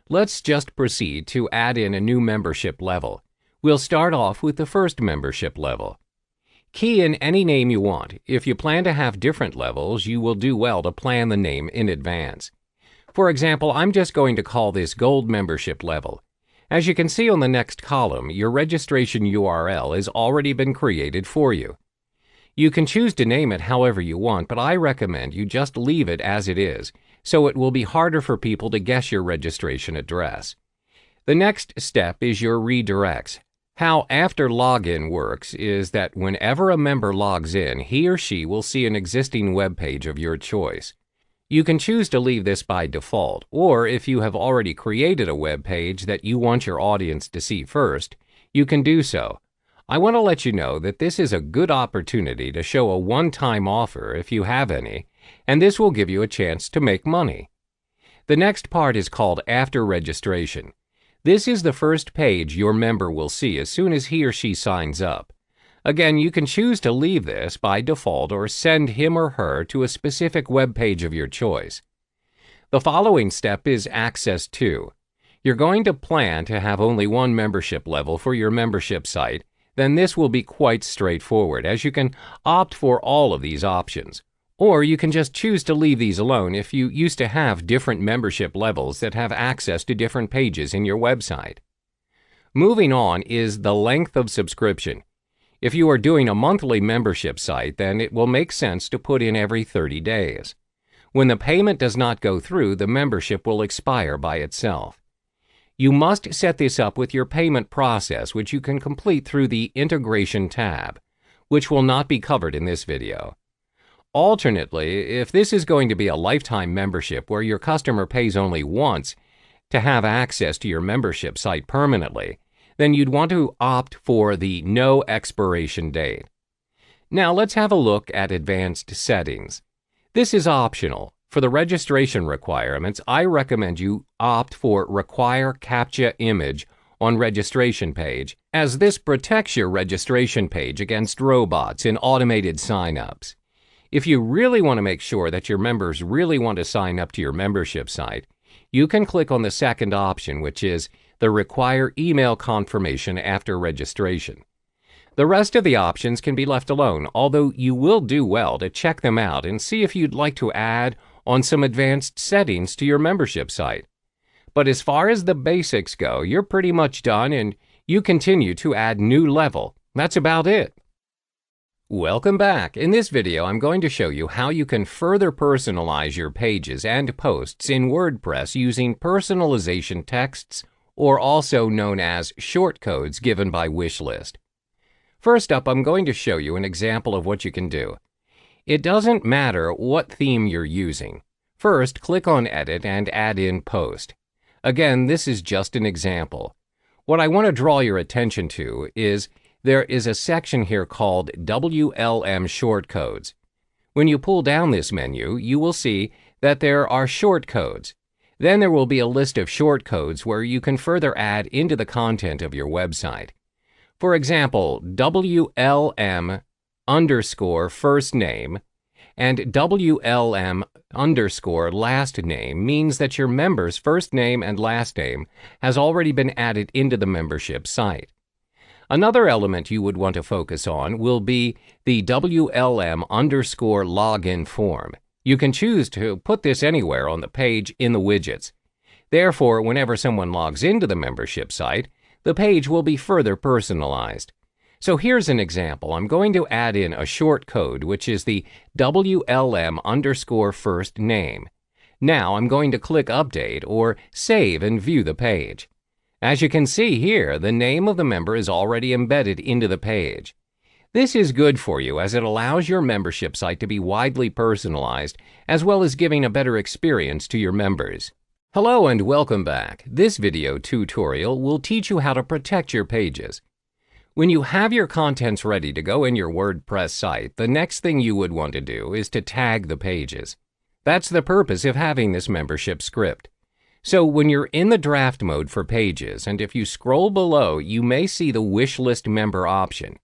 Let's just proceed to add in a new membership level. We'll start off with the first membership level. Key in any name you want. If you plan to have different levels, you will do well to plan the name in advance. For example, I'm just going to call this Gold Membership Level. As you can see on the next column, your registration URL has already been created for you. You can choose to name it however you want, but I recommend you just leave it as it is, so it will be harder for people to guess your registration address. The next step is your redirects. How After Login works is that whenever a member logs in, he or she will see an existing web page of your choice. You can choose to leave this by default, or if you have already created a web page that you want your audience to see first, you can do so. I want to let you know that this is a good opportunity to show a one-time offer if you have any, and this will give you a chance to make money. The next part is called After Registration. This is the first page your member will see as soon as he or she signs up. Again, you can choose to leave this by default or send him or her to a specific web page of your choice. The following step is Access To. You're going to plan to have only one membership level for your membership site, then this will be quite straightforward as you can opt for all of these options. Or you can just choose to leave these alone if you used to have different membership levels that have access to different pages in your website. Moving on is the length of subscription. If you are doing a monthly membership site, then it will make sense to put in every 30 days. When the payment does not go through, the membership will expire by itself. You must set this up with your payment process, which you can complete through the Integration tab, which will not be covered in this video. Alternately, if this is going to be a lifetime membership where your customer pays only once to have access to your membership site permanently, then you'd want to opt for the No Expiration Date. Now let's have a look at Advanced Settings. This is optional. For the registration requirements, I recommend you opt for Require CAPTCHA Image on registration page, as this protects your registration page against robots and automated sign-ups. If you really want to make sure that your members really want to sign up to your membership site, you can click on the second option, which is that require email confirmation after registration. The rest of the options can be left alone, although you will do well to check them out and see if you'd like to add on some advanced settings to your membership site. But as far as the basics go, you're pretty much done and you continue to add new level. That's about it. Welcome back. In this video, I'm going to show you how you can further personalize your pages and posts in WordPress using personalization texts, or also known as shortcodes given by Wishlist. First up, I'm going to show you an example of what you can do. It doesn't matter what theme you're using. First, click on Edit and add in Post. Again, this is just an example. What I want to draw your attention to is there is a section here called WLM Shortcodes. When you pull down this menu, you will see that there are shortcodes. Then there will be a list of shortcodes where you can further add into the content of your website. For example, WLM underscore first name and WLM underscore last name means that your member's first name and last name has already been added into the membership site. Another element you would want to focus on will be the WLM underscore login form. You can choose to put this anywhere on the page in the widgets. Therefore, whenever someone logs into the membership site, the page will be further personalized. So here's an example. I'm going to add in a short code, which is the WLM underscore first name. Now I'm going to click Update or Save and view the page. As you can see here, the name of the member is already embedded into the page. This is good for you as it allows your membership site to be widely personalized, as well as giving a better experience to your members. Hello and welcome back. This video tutorial will teach you how to protect your pages. When you have your contents ready to go in your WordPress site, the next thing you would want to do is to tag the pages. That's the purpose of having this membership script. So when you're in the draft mode for pages, and if you scroll below, you may see the Wishlist member option.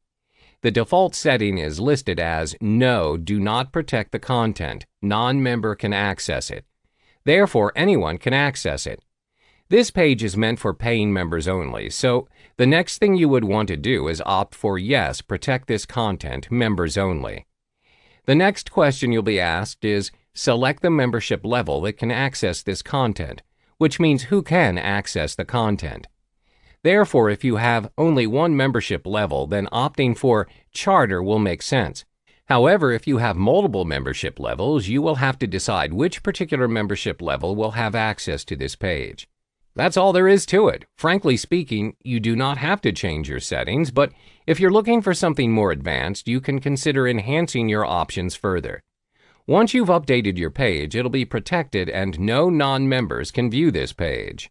The default setting is listed as No, do not protect the content. Non-member can access it. Therefore, anyone can access it. This page is meant for paying members only, so the next thing you would want to do is opt for Yes, protect this content, members only. The next question you'll be asked is select the membership level that can access this content, which means who can access the content. Therefore, if you have only one membership level, then opting for Charter will make sense. However, if you have multiple membership levels, you will have to decide which particular membership level will have access to this page. That's all there is to it. Frankly speaking, you do not have to change your settings, but if you're looking for something more advanced, you can consider enhancing your options further. Once you've updated your page, it'll be protected and no non-members can view this page.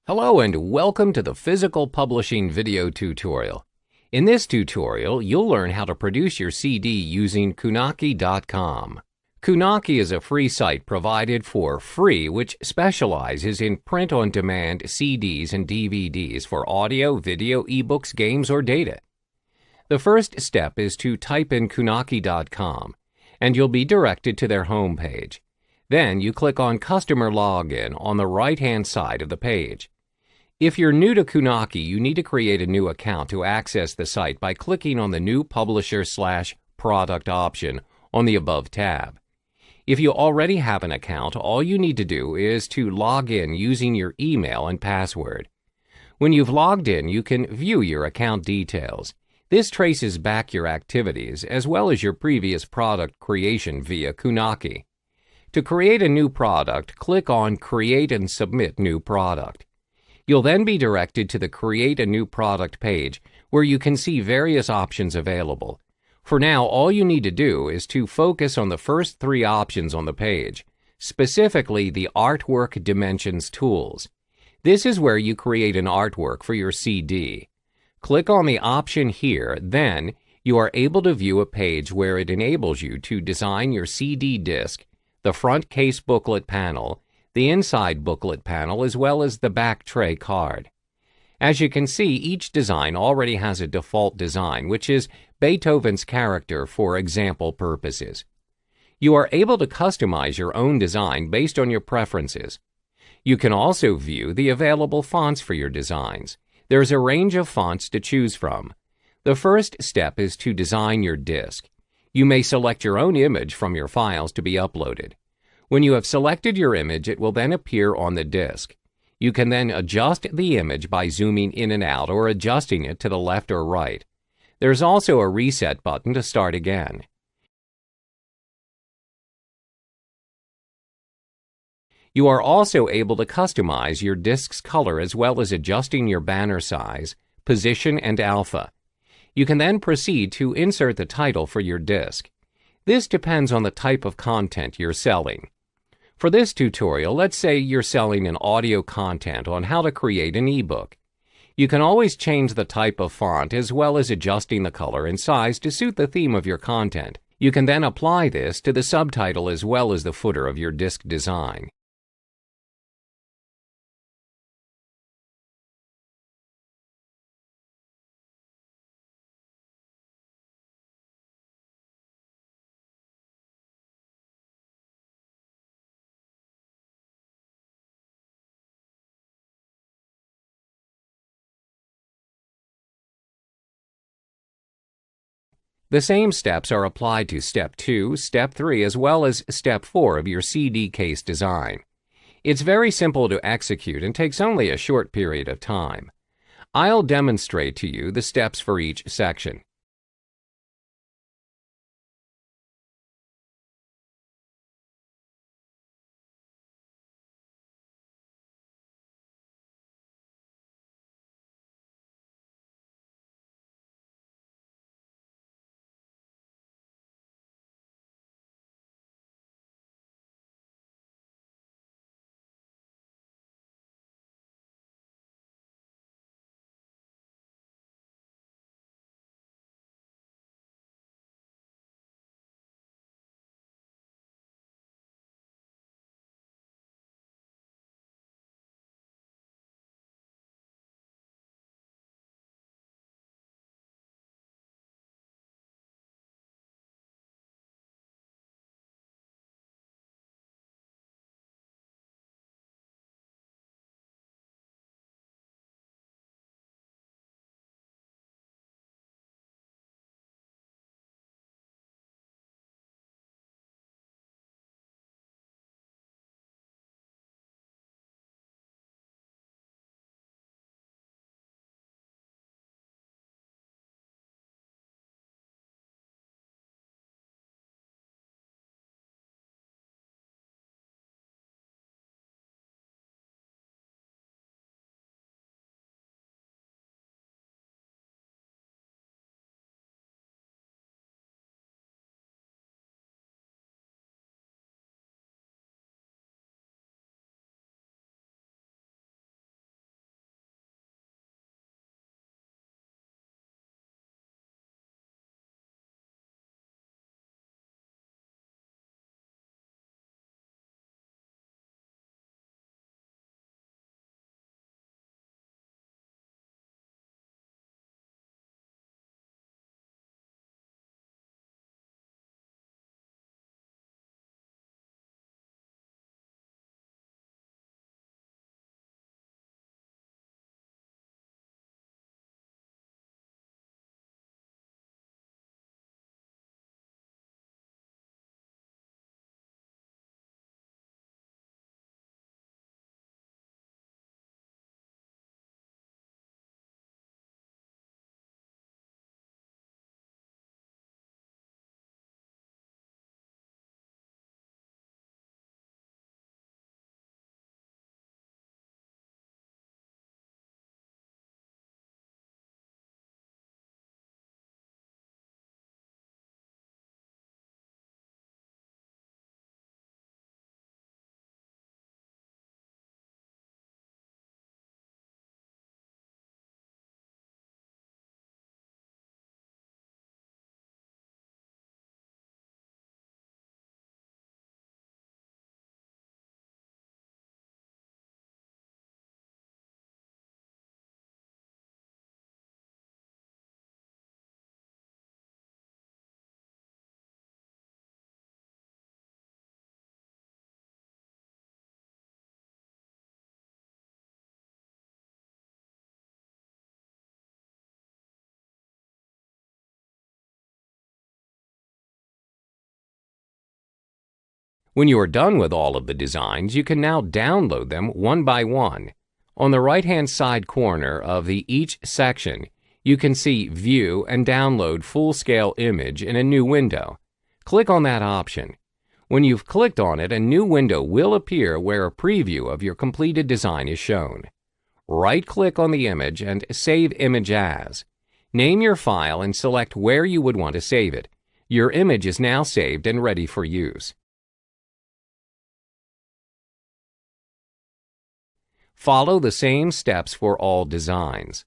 Hello and welcome to the Physical Publishing video tutorial. In this tutorial, you'll learn how to produce your CD using Kunaki.com. Kunaki is a free site provided for free which specializes in print-on-demand CDs and DVDs for audio, video, ebooks, games, or data. The first step is to type in Kunaki.com, and you'll be directed to their homepage. Then you click on Customer Login on the right-hand side of the page. If you're new to Kunaki, you need to create a new account to access the site by clicking on the New Publisher/Product option on the above tab. If you already have an account, all you need to do is to log in using your email and password. When you've logged in, you can view your account details. This traces back your activities as well as your previous product creation via Kunaki. To create a new product, click on Create and Submit New Product. You'll then be directed to the Create a New Product page where you can see various options available. For now, all you need to do is to focus on the first three options on the page, specifically the Artwork Dimensions tools. This is where you create an artwork for your CD. Click on the option here, then you are able to view a page where it enables you to design your CD disc, the front case booklet panel, the inside booklet panel, as well as the back tray card. As you can see, each design already has a default design, which is Beethoven's character for example purposes. You are able to customize your own design based on your preferences. You can also view the available fonts for your designs. There's a range of fonts to choose from. The first step is to design your disk. You may select your own image from your files to be uploaded. When you have selected your image, it will then appear on the disk. You can then adjust the image by zooming in and out or adjusting it to the left or right. There's also a reset button to start again. You are also able to customize your disk's color as well as adjusting your banner size, position, and alpha. You can then proceed to insert the title for your disk. This depends on the type of content you're selling. For this tutorial, let's say you're selling an audio content on how to create an ebook. You can always change the type of font as well as adjusting the color and size to suit the theme of your content. You can then apply this to the subtitle as well as the footer of your disk design. The same steps are applied to Step 2, Step 3, as well as Step 4 of your CD case design. It's very simple to execute and takes only a short period of time. I'll demonstrate to you the steps for each section. When you are done with all of the designs, you can now download them one by one. On the right-hand side corner of each section, you can see View and Download Full-Scale Image in a new window. Click on that option. When you've clicked on it, a new window will appear where a preview of your completed design is shown. Right-click on the image and Save Image As. Name your file and select where you would want to save it. Your image is now saved and ready for use. Follow the same steps for all designs.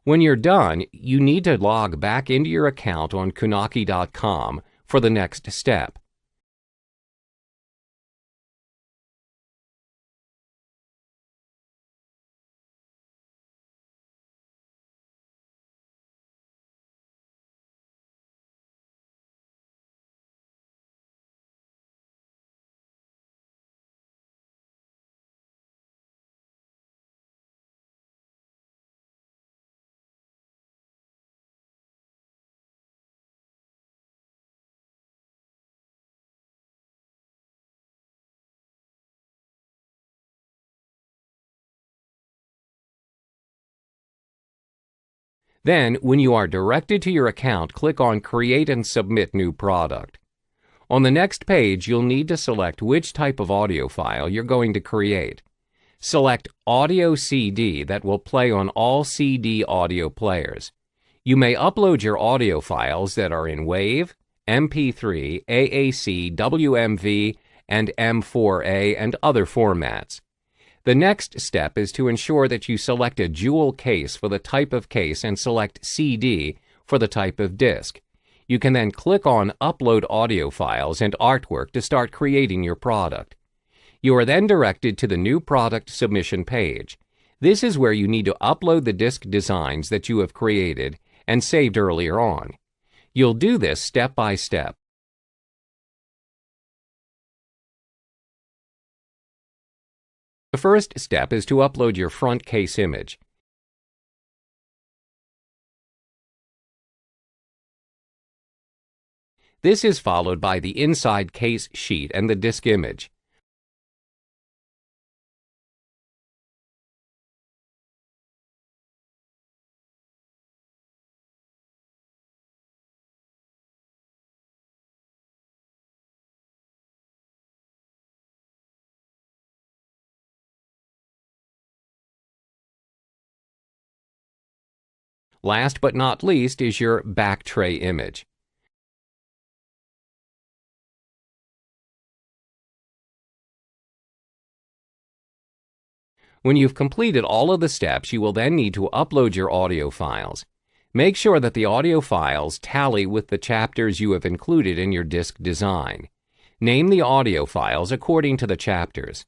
When you're done, you need to log back into your account on Kunaki.com for the next step. Then, when you are directed to your account, click on Create and Submit New Product. On the next page, you'll need to select which type of audio file you're going to create. Select Audio CD that will play on all CD audio players. You may upload your audio files that are in WAV, MP3, AAC, WMV, and M4A and other formats. The next step is to ensure that you select a jewel case for the type of case and select CD for the type of disc. You can then click on Upload Audio Files and Artwork to start creating your product. You are then directed to the New Product Submission page. This is where you need to upload the disc designs that you have created and saved earlier on. You'll do this step by step. The first step is to upload your front case image. This is followed by the inside case sheet and the disc image. Last but not least is your back tray image. When you've completed all of the steps, you will then need to upload your audio files. Make sure that the audio files tally with the chapters you have included in your disc design. Name the audio files according to the chapters.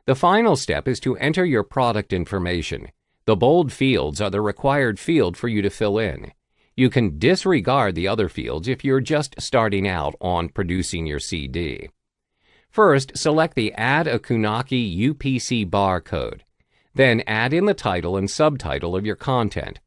The final step is to enter your product information. The bold fields are the required field for you to fill in. You can disregard the other fields if you're just starting out on producing your CD. First, select the Add a Kunaki UPC barcode. Then add in the title and subtitle of your content.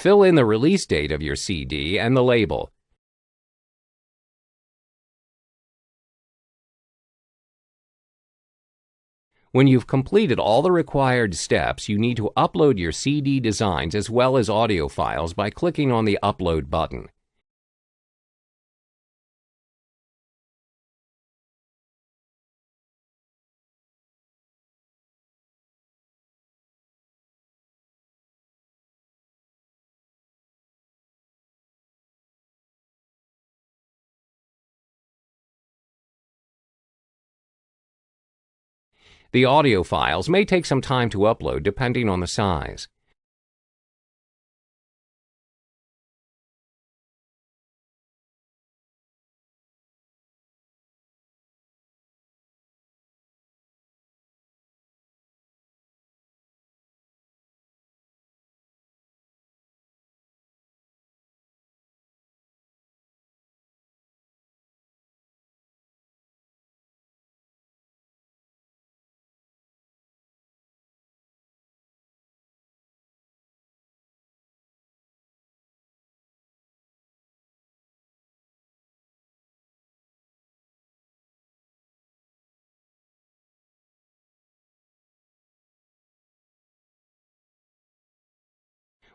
Fill in the release date of your CD and the label. When you've completed all the required steps, you need to upload your CD designs as well as audio files by clicking on the Upload button. The audio files may take some time to upload depending on the size.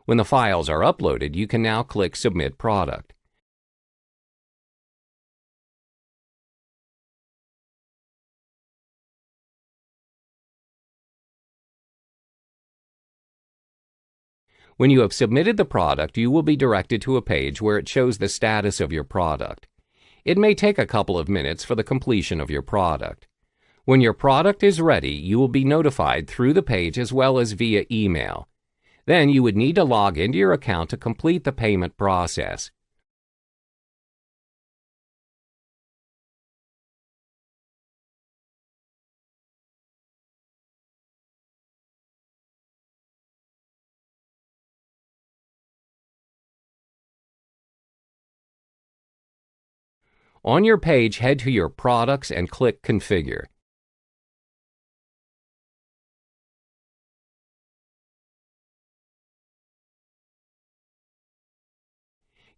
When the files are uploaded, you can now click Submit Product. When you have submitted the product, you will be directed to a page where it shows the status of your product. It may take a couple of minutes for the completion of your product. When your product is ready, you will be notified through the page as well as via email. Then you would need to log into your account to complete the payment process. On your page, head to your products and click Configure.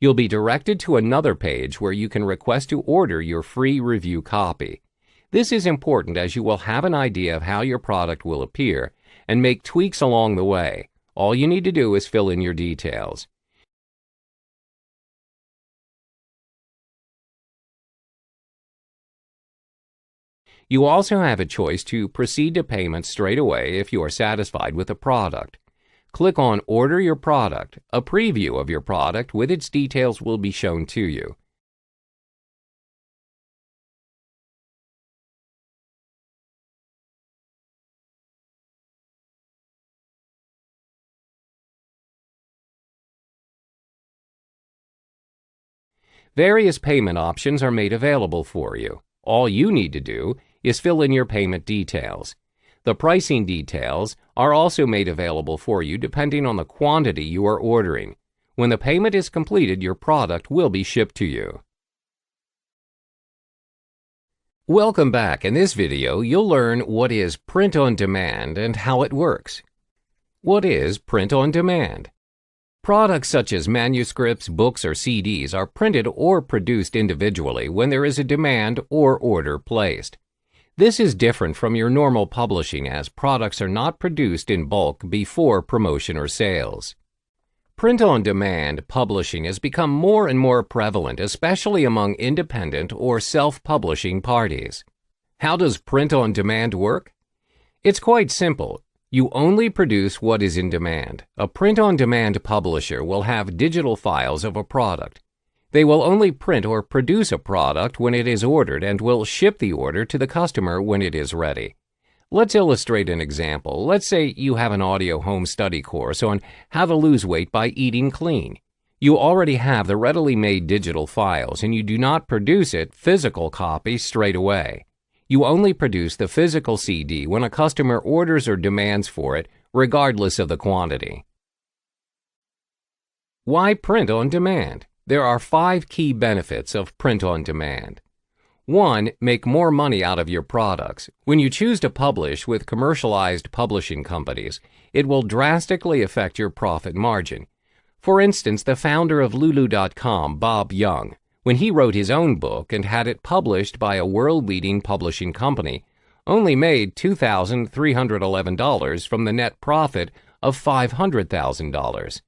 You'll be directed to another page where you can request to order your free review copy. This is important as you will have an idea of how your product will appear and make tweaks along the way. All you need to do is fill in your details. You also have a choice to proceed to payment straight away if you are satisfied with the product. Click on Order Your Product. A preview of your product with its details will be shown to you. Various payment options are made available for you. All you need to do is fill in your payment details. The pricing details are also made available for you depending on the quantity you are ordering. When the payment is completed, your product will be shipped to you. Welcome back. In this video, you'll learn what is print on demand and how it works. What is print on demand? Products such as manuscripts, books, or CDs are printed or produced individually when there is a demand or order placed. This is different from your normal publishing as products are not produced in bulk before promotion or sales. Print-on-demand publishing has become more and more prevalent, especially among independent or self-publishing parties. How does print-on-demand work? It's quite simple. You only produce what is in demand. A print-on-demand publisher will have digital files of a product. They will only print or produce a product when it is ordered and will ship the order to the customer when it is ready. Let's illustrate an example. Let's say you have an audio home study course on how to lose weight by eating clean. You already have the readily made digital files and you do not produce it physical copy straight away. You only produce the physical CD when a customer orders or demands for it, regardless of the quantity. Why print on demand? There are 5 key benefits of print on demand. 1. Make more money out of your products. When you choose to publish with commercialized publishing companies, it will drastically affect your profit margin. For instance, the founder of Lulu.com, Bob Young, when he wrote his own book and had it published by a world-leading publishing company, only made $2,311 from the net profit of $500,000.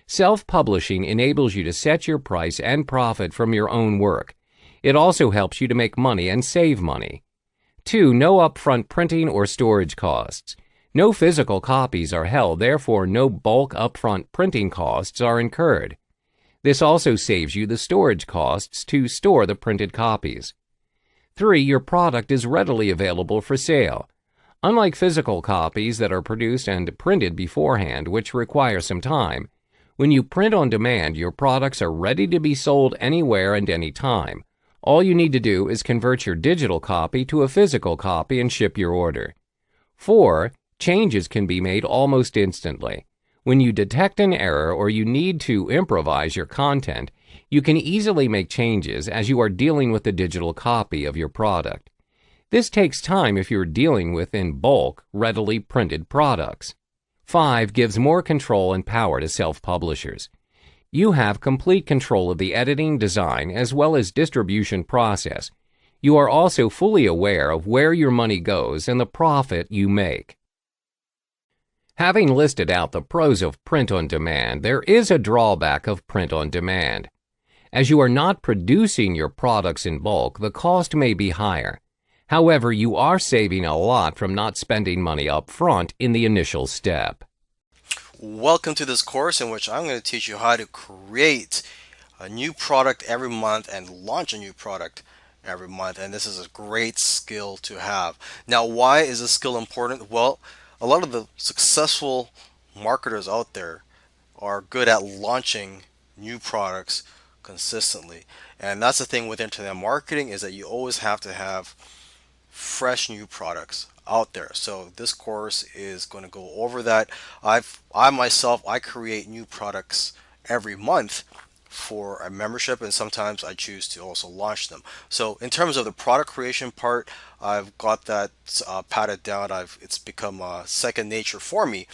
Self-publishing enables you to set your price and profit from your own work. It also helps you to make money and save money. 2. No upfront printing or storage costs. No physical copies are held, therefore no bulk upfront printing costs are incurred. This also saves you the storage costs to store the printed copies. 3. Your product is readily available for sale. Unlike physical copies that are produced and printed beforehand, which require some time, when you print on demand, your products are ready to be sold anywhere and any time. All you need to do is convert your digital copy to a physical copy and ship your order. 4. Changes can be made almost instantly. When you detect an error or you need to improvise your content, you can easily make changes as you are dealing with the digital copy of your product. This takes time if you're dealing with in bulk, readily printed products. 5. Gives more control and power to self-publishers. You have complete control of the editing, design, as well as distribution process. You are also fully aware of where your money goes and the profit you make. Having listed out the pros of print on demand, there is a drawback of print on demand. As you are not producing your products in bulk, the cost may be higher. However, you are saving a lot from not spending money up front in the initial step. Welcome to this course in which I'm going to teach you how to create a new product every month and launch a new product every month. And this is a great skill to have. Now, why is this skill important? Well, a lot of the successful marketers out there are good at launching new products consistently. And that's the thing with internet marketing, is that you always have to have fresh new products out there. So this course is going to go over that. I create new products every month for a membership, and sometimes I choose to also launch them. So in terms of the product creation part, I've got that patted down. It's become second nature for me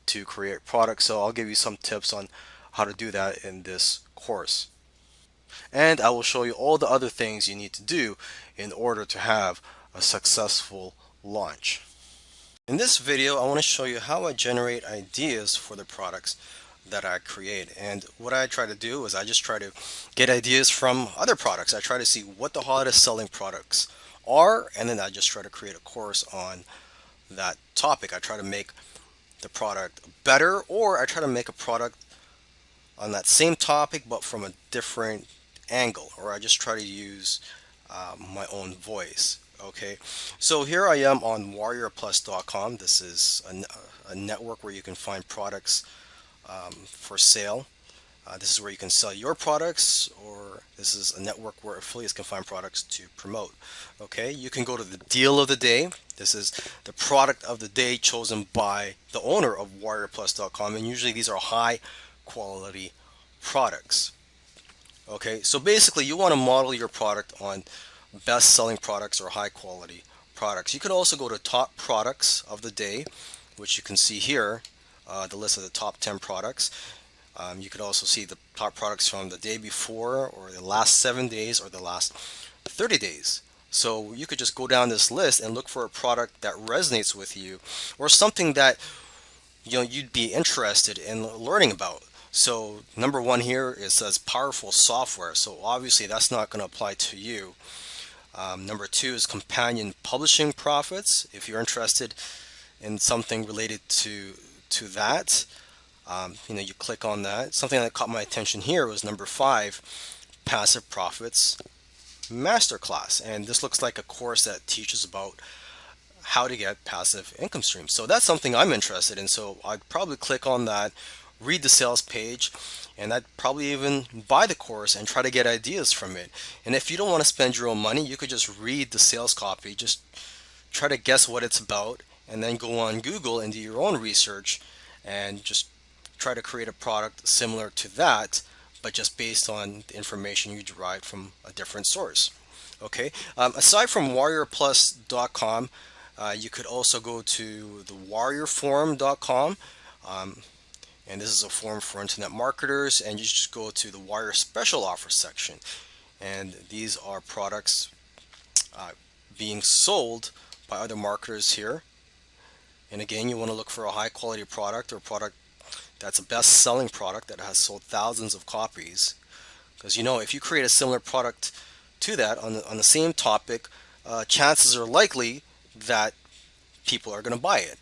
to create products. So I'll give you some tips on how to do that in this course. And I will show you all the other things you need to do in order to have a successful launch. In this video, I want to show you how I generate ideas for the products that I create. And what I try to do is I just try to get ideas from other products. I try to see what the hottest selling products are, and then I just try to create a course on that topic. I try to make the product better, or I try to make a product on that same topic but from a different angle, or I just try to use my own voice. Okay, so here I am on warriorplus.com. This is a network where you can find products for sale. This is where you can sell your products, or this is a network where affiliates can find products to promote. Okay, you can go to the deal of the day. This is the product of the day chosen by the owner of warriorplus.com, and usually these are high quality products. Okay, so basically you want to model your product on best selling products or high quality products. You could also go to top products of the day, which you can see here, the list of the top 10 products. You could also see the top products from the day before, or the last 7 days, or the last 30 days. So you could just go down this list and look for a product that resonates with you, or something that you'd be interested in learning about. So number one here, it says powerful software. So obviously that's not going to apply to you. Number two is companion publishing profits. If you're interested in something related to that, you click on that. Something that caught my attention here was number 5, passive profits masterclass. And this looks like a course that teaches about how to get passive income streams. So that's something I'm interested in. So I'd probably click on that, read the sales page, and I'd probably even buy the course and try to get ideas from it. And if you don't want to spend your own money, you could just read the sales copy, just try to guess what it's about, and then go on Google and do your own research and just try to create a product similar to that, but just based on the information you derived from a different source. Okay. Aside from warriorplus.com, you could also go to the warriorforum.com. And this is a forum for internet marketers, and you just go to the Warrior Special Offer section. And these are products being sold by other marketers here. And again, you want to look for a high quality product, or a product that's a best selling product that has sold thousands of copies. Because if you create a similar product to that on the same topic, chances are likely that people are going to buy it,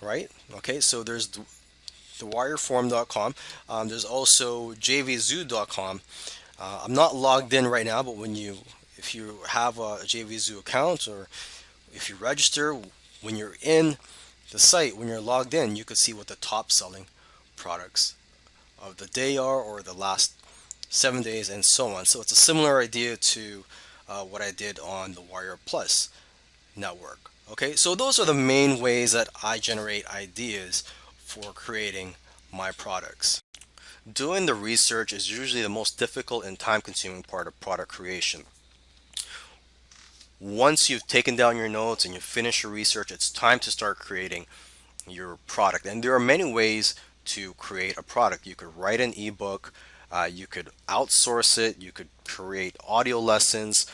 right? Okay, so there's the warriorforum.com. There's also jvzoo.com. I'm not logged in right now, but if you have a JVZoo account, or if you register, when you're in the site, when you're logged in, you could see what the top selling products of the day are, or the last 7 days, and so on. So it's a similar idea to what I did on the Warrior Plus network. Okay, so those are the main ways that I generate ideas for creating my products. Doing the research is usually the most difficult and time-consuming part of product creation. Once you've taken down your notes and you've finished your research, it's time to start creating your product. And there are many ways to create a product. You could write an ebook, you could outsource it, you could create audio lessons,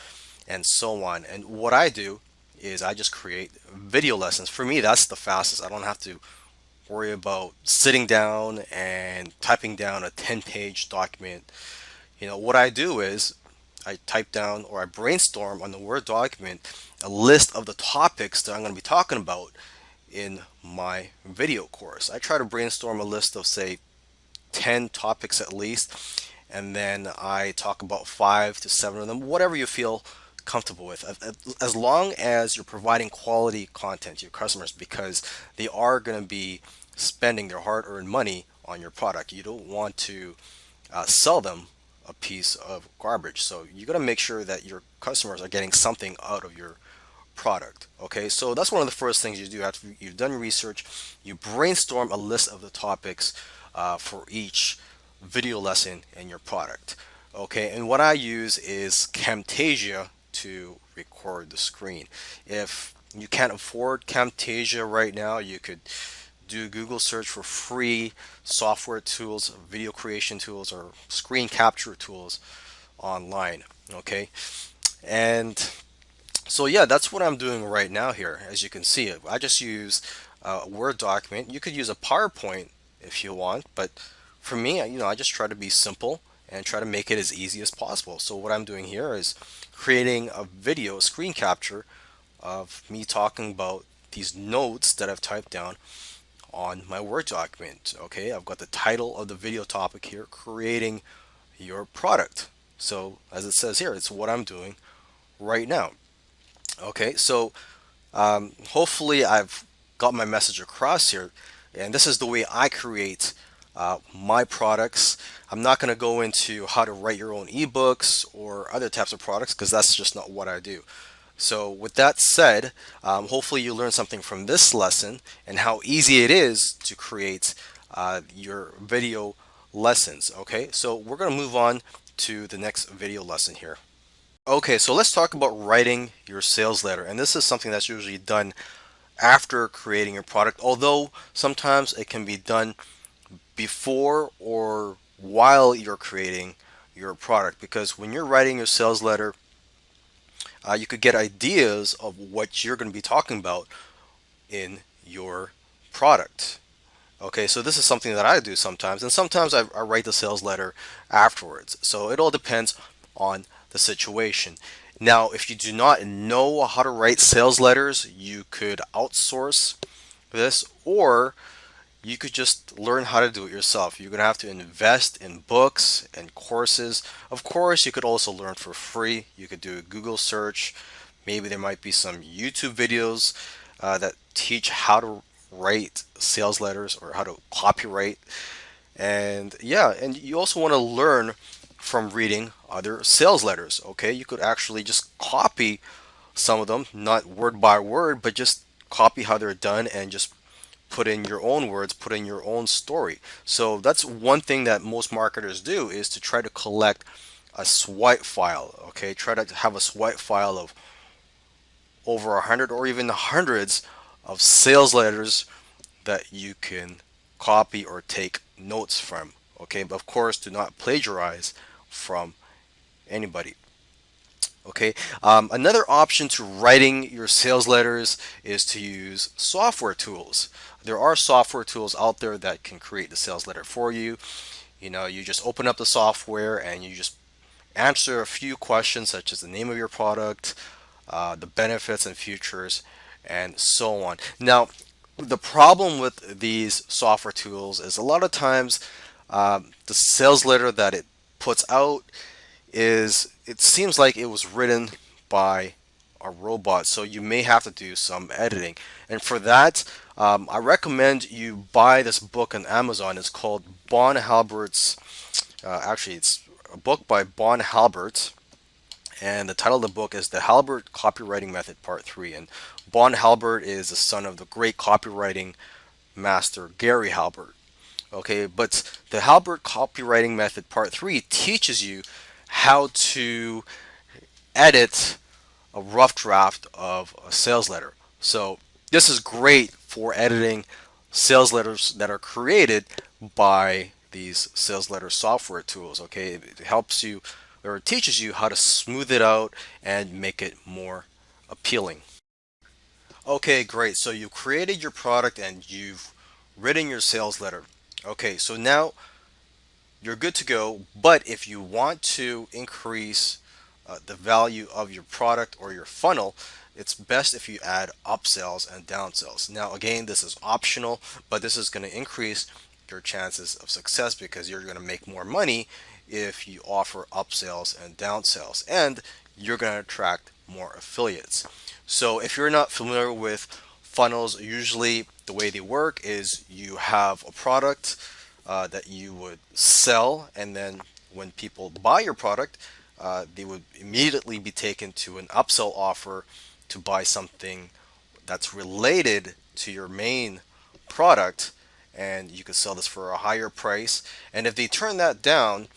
and so on. And what I do is I just create video lessons. For me, that's the fastest. I don't have to worry about sitting down and typing down a 10-page document. What I do is I type down, or I brainstorm on the Word document, a list of the topics that I'm going to be talking about in my video course. I try to brainstorm a list of, say, 10 topics at least, and then I talk about 5 to 7 of them, whatever you feel comfortable with, as long as you're providing quality content to your customers, because they are going to be spending their hard-earned money on your product. You don't want to sell them a piece of garbage. So you got to make sure that your customers are getting something out of your product. Okay, so that's one of the first things you do after you've done research. You brainstorm a list of the topics for each video lesson in your product. Okay, and what I use is Camtasia to record the screen. If you can't afford Camtasia right now, you could do Google search for free software tools, video creation tools, or screen capture tools online. Okay, and so yeah, that's what I'm doing right now here. As you can see, I just use a Word document. You could use a PowerPoint if you want, but for me, I just try to be simple and try to make it as easy as possible. So what I'm doing here is creating a video screen capture of me talking about these notes that I've typed down on my Word document. Okay, I've got the title of the video topic here, creating your product. So as it says here, it's what I'm doing right now. Okay, so hopefully I've got my message across here, and this is the way I create my products. I'm not going to go into how to write your own ebooks or other types of products, because that's just not what I do. So with that said, hopefully you learned something from this lesson and how easy it is to create your video lessons. Okay, so we're going to move on to the next video lesson here. Okay, so let's talk about writing your sales letter. And this is something that's usually done after creating your product, although sometimes it can be done before or while you're creating your product, because when you're writing your sales letter, you could get ideas of what you're going to be talking about in your product. Okay, so this is something that I do sometimes, and sometimes I write the sales letter afterwards. So it all depends on the situation. Now, if you do not know how to write sales letters, you could outsource this, or you could just learn how to do it yourself. You're going to have to invest in books and courses. Of course, you could also learn for free. You could do a Google search. Maybe there might be some YouTube videos that teach how to write sales letters or how to copyright. And yeah, and you also want to learn from reading other sales letters. Okay, you could actually just copy some of them, not word by word, but just copy how they're done and just put in your own words, put in your own story. So that's one thing that most marketers do, is to try to collect a swipe file. Okay, try to have a swipe file of over 100 or even hundreds of sales letters that you can copy or take notes from. Okay, but of course, do not plagiarize from anybody. Okay, another option to writing your sales letters is to use software tools. There are software tools out there that can create the sales letter for you. You know, you just open up the software and you just answer a few questions such as the name of your product, the benefits and features, and so on. Now, the problem with these software tools is a lot of times the sales letter that it puts out is, it seems like it was written by a robot, so you may have to do some editing. And for that, I recommend you buy this book on Amazon. It's called Bon Halbert's. Actually, it's a book by Bon Halbert, and the title of the book is The Halbert Copywriting Method Part 3. And Bon Halbert is the son of the great copywriting master Gary Halbert. Okay, but the Halbert Copywriting Method Part 3 teaches you how to edit a rough draft of a sales letter. So this is great for editing sales letters that are created by these sales letter software tools. Okay, it helps you, or it teaches you how to smooth it out and make it more appealing. Okay, great. So you created your product and you've written your sales letter. Okay, so now you're good to go. But if you want to increase the value of your product or your funnel, it's best if you add upsells and downsells. Now, again, this is optional, but this is going to increase your chances of success because you're going to make more money if you offer upsells and downsells, and you're going to attract more affiliates. So if you're not familiar with funnels, usually the way they work is you have a product that you would sell, and then when people buy your product, they would immediately be taken to an upsell offer to buy something that's related to your main product, and you could sell this for a higher price. And if they turn that down,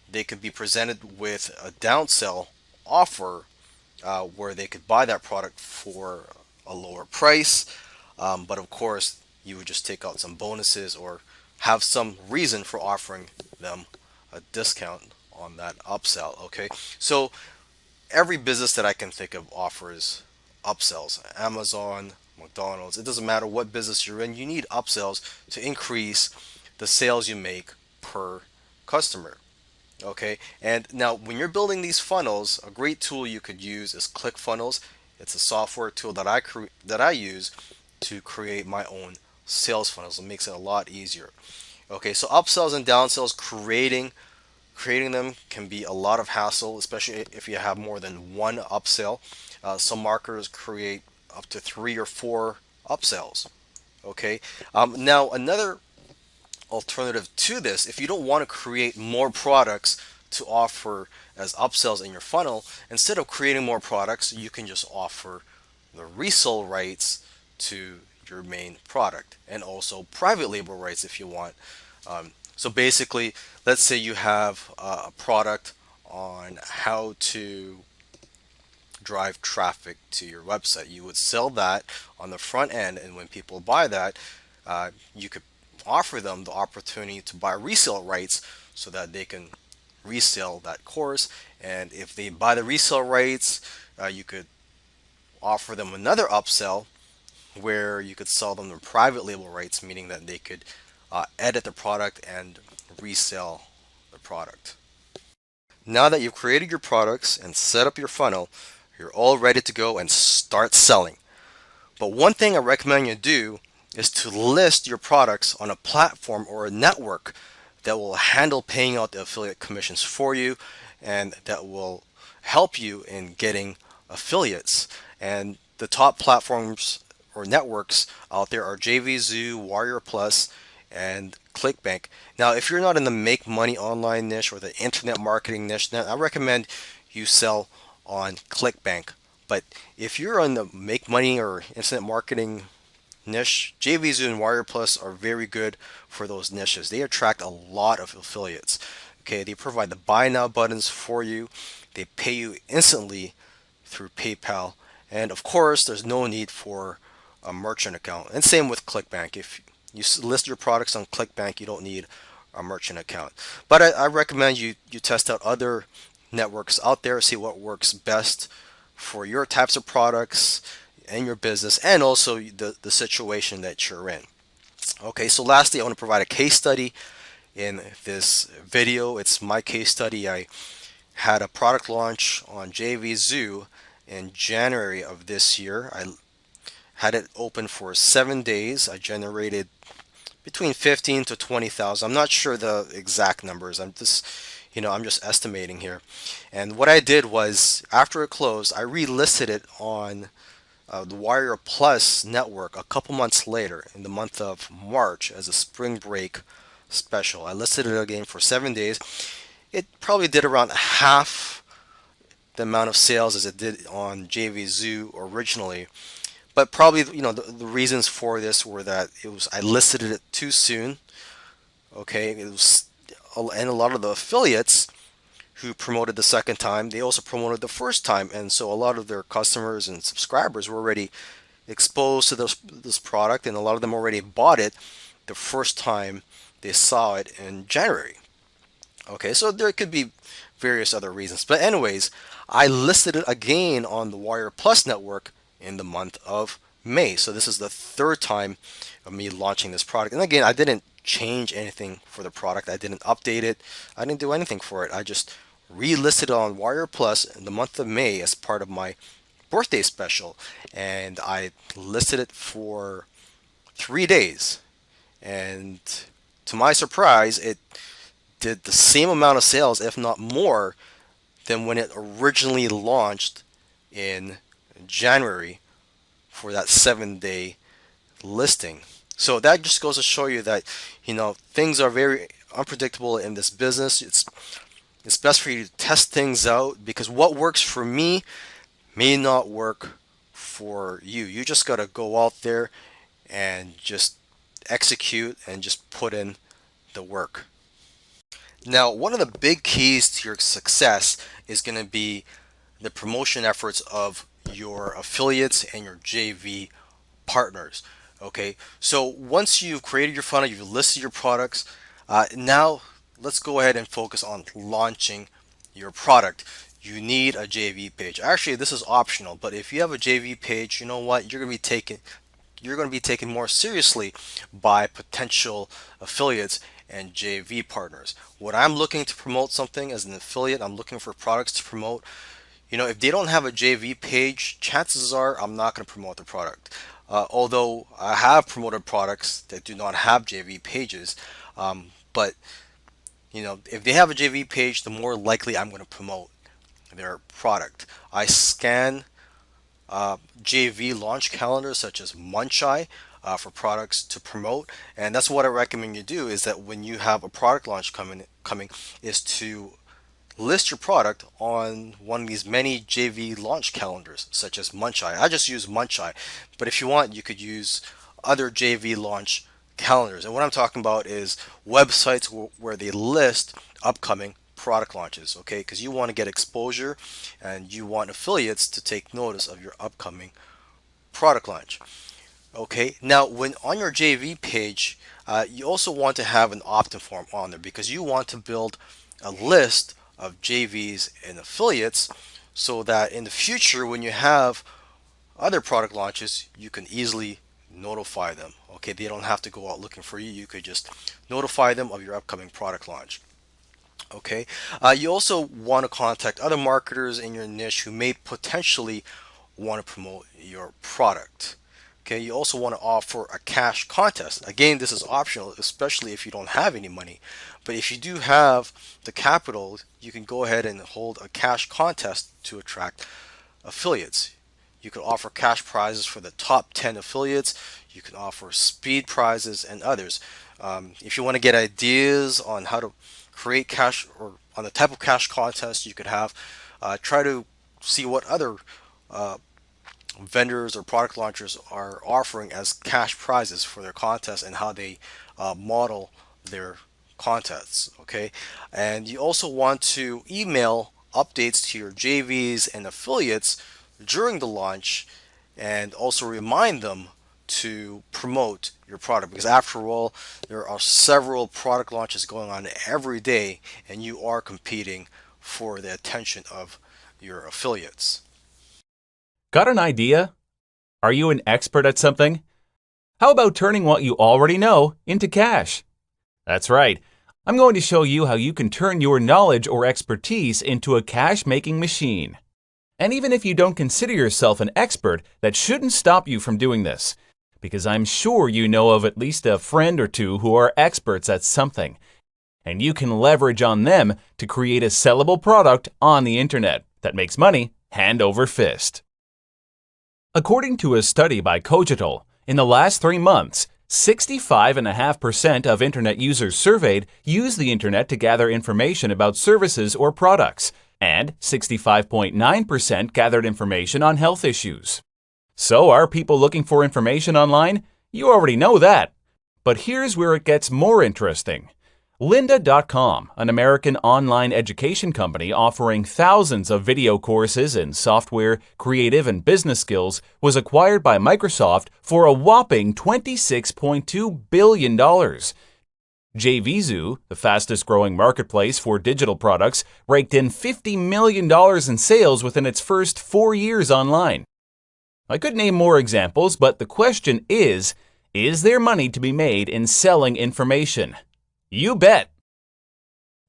they could be presented with a downsell offer where they could buy that product for a lower price. But of course, you would just take out some bonuses or have some reason for offering them a discount on that upsell. Okay, so every business that I can think of offers upsells. Amazon, McDonald's, it doesn't matter what business you're in, you need upsells to increase the sales you make per customer. Okay, and now when you're building these funnels, a great tool you could use is ClickFunnels. It's a software tool that I use to create my own sales funnels. It makes it a lot easier. Okay, so upsells and downsells, creating them can be a lot of hassle, especially if you have more than one upsell. Some marketers create up to 3 or 4 upsells. Okay, now another alternative to this, if you don't want to create more products to offer as upsells in your funnel, instead of creating more products, you can just offer the resale rights to your main product, and also private label rights if you want. So basically, let's say you have a product on how to drive traffic to your website. You would sell that on the front end, and when people buy that, you could offer them the opportunity to buy resale rights so that they can resell that course. And if they buy the resale rights, you could offer them another upsell where you could sell them the private label rights, meaning that they could edit the product and resell the product. Now that you've created your products and set up your funnel, you're all ready to go and start selling. But one thing I recommend you do is to list your products on a platform or a network that will handle paying out the affiliate commissions for you, and that will help you in getting affiliates. And the top platforms or networks out there are JVZoo, Warrior Plus, and ClickBank. Now, if you're not in the make money online niche or the internet marketing niche, then I recommend you sell on ClickBank. But if you're on the make money or internet marketing niche, JVZoo and Warrior Plus are very good for those niches. They attract a lot of affiliates. Okay, they provide the buy now buttons for you. They pay you instantly through PayPal, and of course, there's no need for a merchant account. And same with ClickBank. If you list your products on ClickBank, you don't need a merchant account. But I recommend you test out other networks out there, see what works best for your types of products and your business, and also the situation that you're in. Okay, so lastly, I want to provide a case study in this video. It's my case study. I had a product launch on JVZoo in January of this year. I had it open for 7 days. I generated between 15 to 20,000. I'm not sure the exact numbers. I'm just estimating here. And what I did was, after it closed, I relisted it on the Warrior Plus network a couple months later, in the month of March, as a spring break special. I listed it again for 7 days. It probably did around half the amount of sales as it did on JVZoo originally. But probably, the reasons for this were that I listed it too soon. Okay, and a lot of the affiliates who promoted the second time, they also promoted the first time, and so a lot of their customers and subscribers were already exposed to this product, and a lot of them already bought it the first time they saw it in January. Okay, so there could be various other reasons, but anyways, I listed it again on the Warrior Plus network in the month of May. So this is the third time of me launching this product, and again, I didn't change anything for the product. I didn't update it. I didn't do anything for it. I just relisted it on Warrior Plus in the month of May as part of my birthday special, and I listed it for 3 days, and to my surprise, it did the same amount of sales, if not more, than when it originally launched in January for that 7 day listing. So that just goes to show you that things are very unpredictable in this business. It's best for you to test things out, because what works for me may not work for you. You just got to go out there and just execute and just put in the work. Now, one of the big keys to your success is going to be the promotion efforts of your affiliates and your JV partners. Okay, so once you've created your funnel, you've listed your products, now let's go ahead and focus on launching your product. You need a JV page. Actually, this is optional, but if you have a JV page, you know what? You're going to be taken more seriously by potential affiliates and JV partners. When I'm looking to promote something as an affiliate, I'm looking for products to promote. If they don't have a JV page, chances are I'm not going to promote the product. Although I have promoted products that do not have JV pages, but if they have a JV page, the more likely I'm going to promote their product. I scan JV launch calendars such as Muncheye for products to promote, and that's what I recommend you do. Is that when you have a product launch coming, is to list your product on one of these many JV launch calendars such as Muncheye. I just use Muncheye, but if you want, you could use other JV launch calendars. And what I'm talking about is websites where they list upcoming product launches, okay? Because you want to get exposure and you want affiliates to take notice of your upcoming product launch. Okay, now when on your JV page, you also want to have an opt-in form on there, because you want to build a list of JVs and affiliates so that in the future, when you have other product launches, you can easily notify them. Okay, they don't have to go out looking for you. You could just notify them of your upcoming product launch. Okay, you also want to contact other marketers in your niche who may potentially want to promote your product. Okay, you also want to offer a cash contest. Again, this is optional, especially if you don't have any money. But if you do have the capital, you can go ahead and hold a cash contest to attract affiliates. You can offer cash prizes for the top 10 affiliates. You can offer speed prizes and others. If you want to get ideas on how to create cash or on the type of cash contest you could have, try to see what other vendors or product launchers are offering as cash prizes for their contests and how they model their contests. Okay, and you also want to email updates to your JVs and affiliates during the launch, and also remind them to promote your product, because after all, there are several product launches going on every day and you are competing for the attention of your affiliates. Got an idea? Are you an expert at something? How about turning what you already know into cash? That's right. I'm going to show you how you can turn your knowledge or expertise into a cash-making machine. And even if you don't consider yourself an expert, that shouldn't stop you from doing this, because I'm sure you know of at least a friend or two who are experts at something, and you can leverage on them to create a sellable product on the internet that makes money hand over fist. According to a study by Cogital, in the last 3 months, 65.5% of internet users surveyed use the internet to gather information about services or products, and 65.9% gathered information on health issues. So are people looking for information online? You already know that. But here's where it gets more interesting. Lynda.com, an American online education company offering thousands of video courses in software, creative, and business skills, was acquired by Microsoft for a whopping $26.2 billion. JVZoo, the fastest-growing marketplace for digital products, raked in $50 million in sales within its first 4 years online. I could name more examples, but the question is there money to be made in selling information? You bet!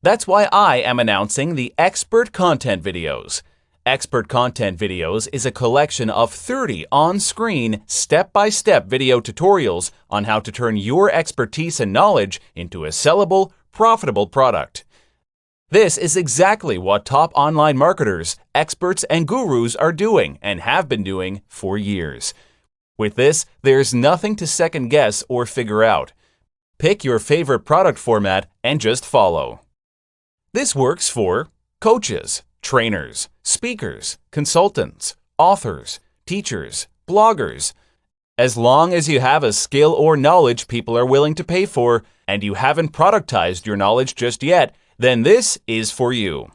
That's why I am announcing the Expert Content Videos. Expert Content Videos is a collection of 30 on-screen, step-by-step video tutorials on how to turn your expertise and knowledge into a sellable, profitable product. This is exactly what top online marketers, experts, and gurus are doing and have been doing for years. With this, there's nothing to second guess or figure out. Pick your favorite product format and just follow. This works for coaches, trainers, speakers, consultants, authors, teachers, bloggers. As long as you have a skill or knowledge people are willing to pay for, and you haven't productized your knowledge just yet, then this is for you.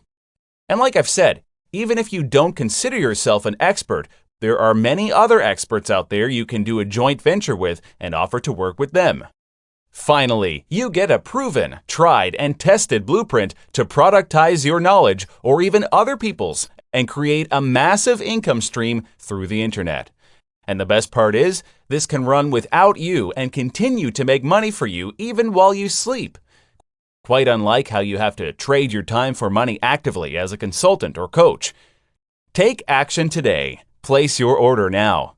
And like I've said, even if you don't consider yourself an expert, there are many other experts out there you can do a joint venture with and offer to work with them. Finally, you get a proven, tried, and tested blueprint to productize your knowledge or even other people's and create a massive income stream through the internet. And the best part is, this can run without you and continue to make money for you even while you sleep. Quite unlike how you have to trade your time for money actively as a consultant or coach. Take action today. Place your order now.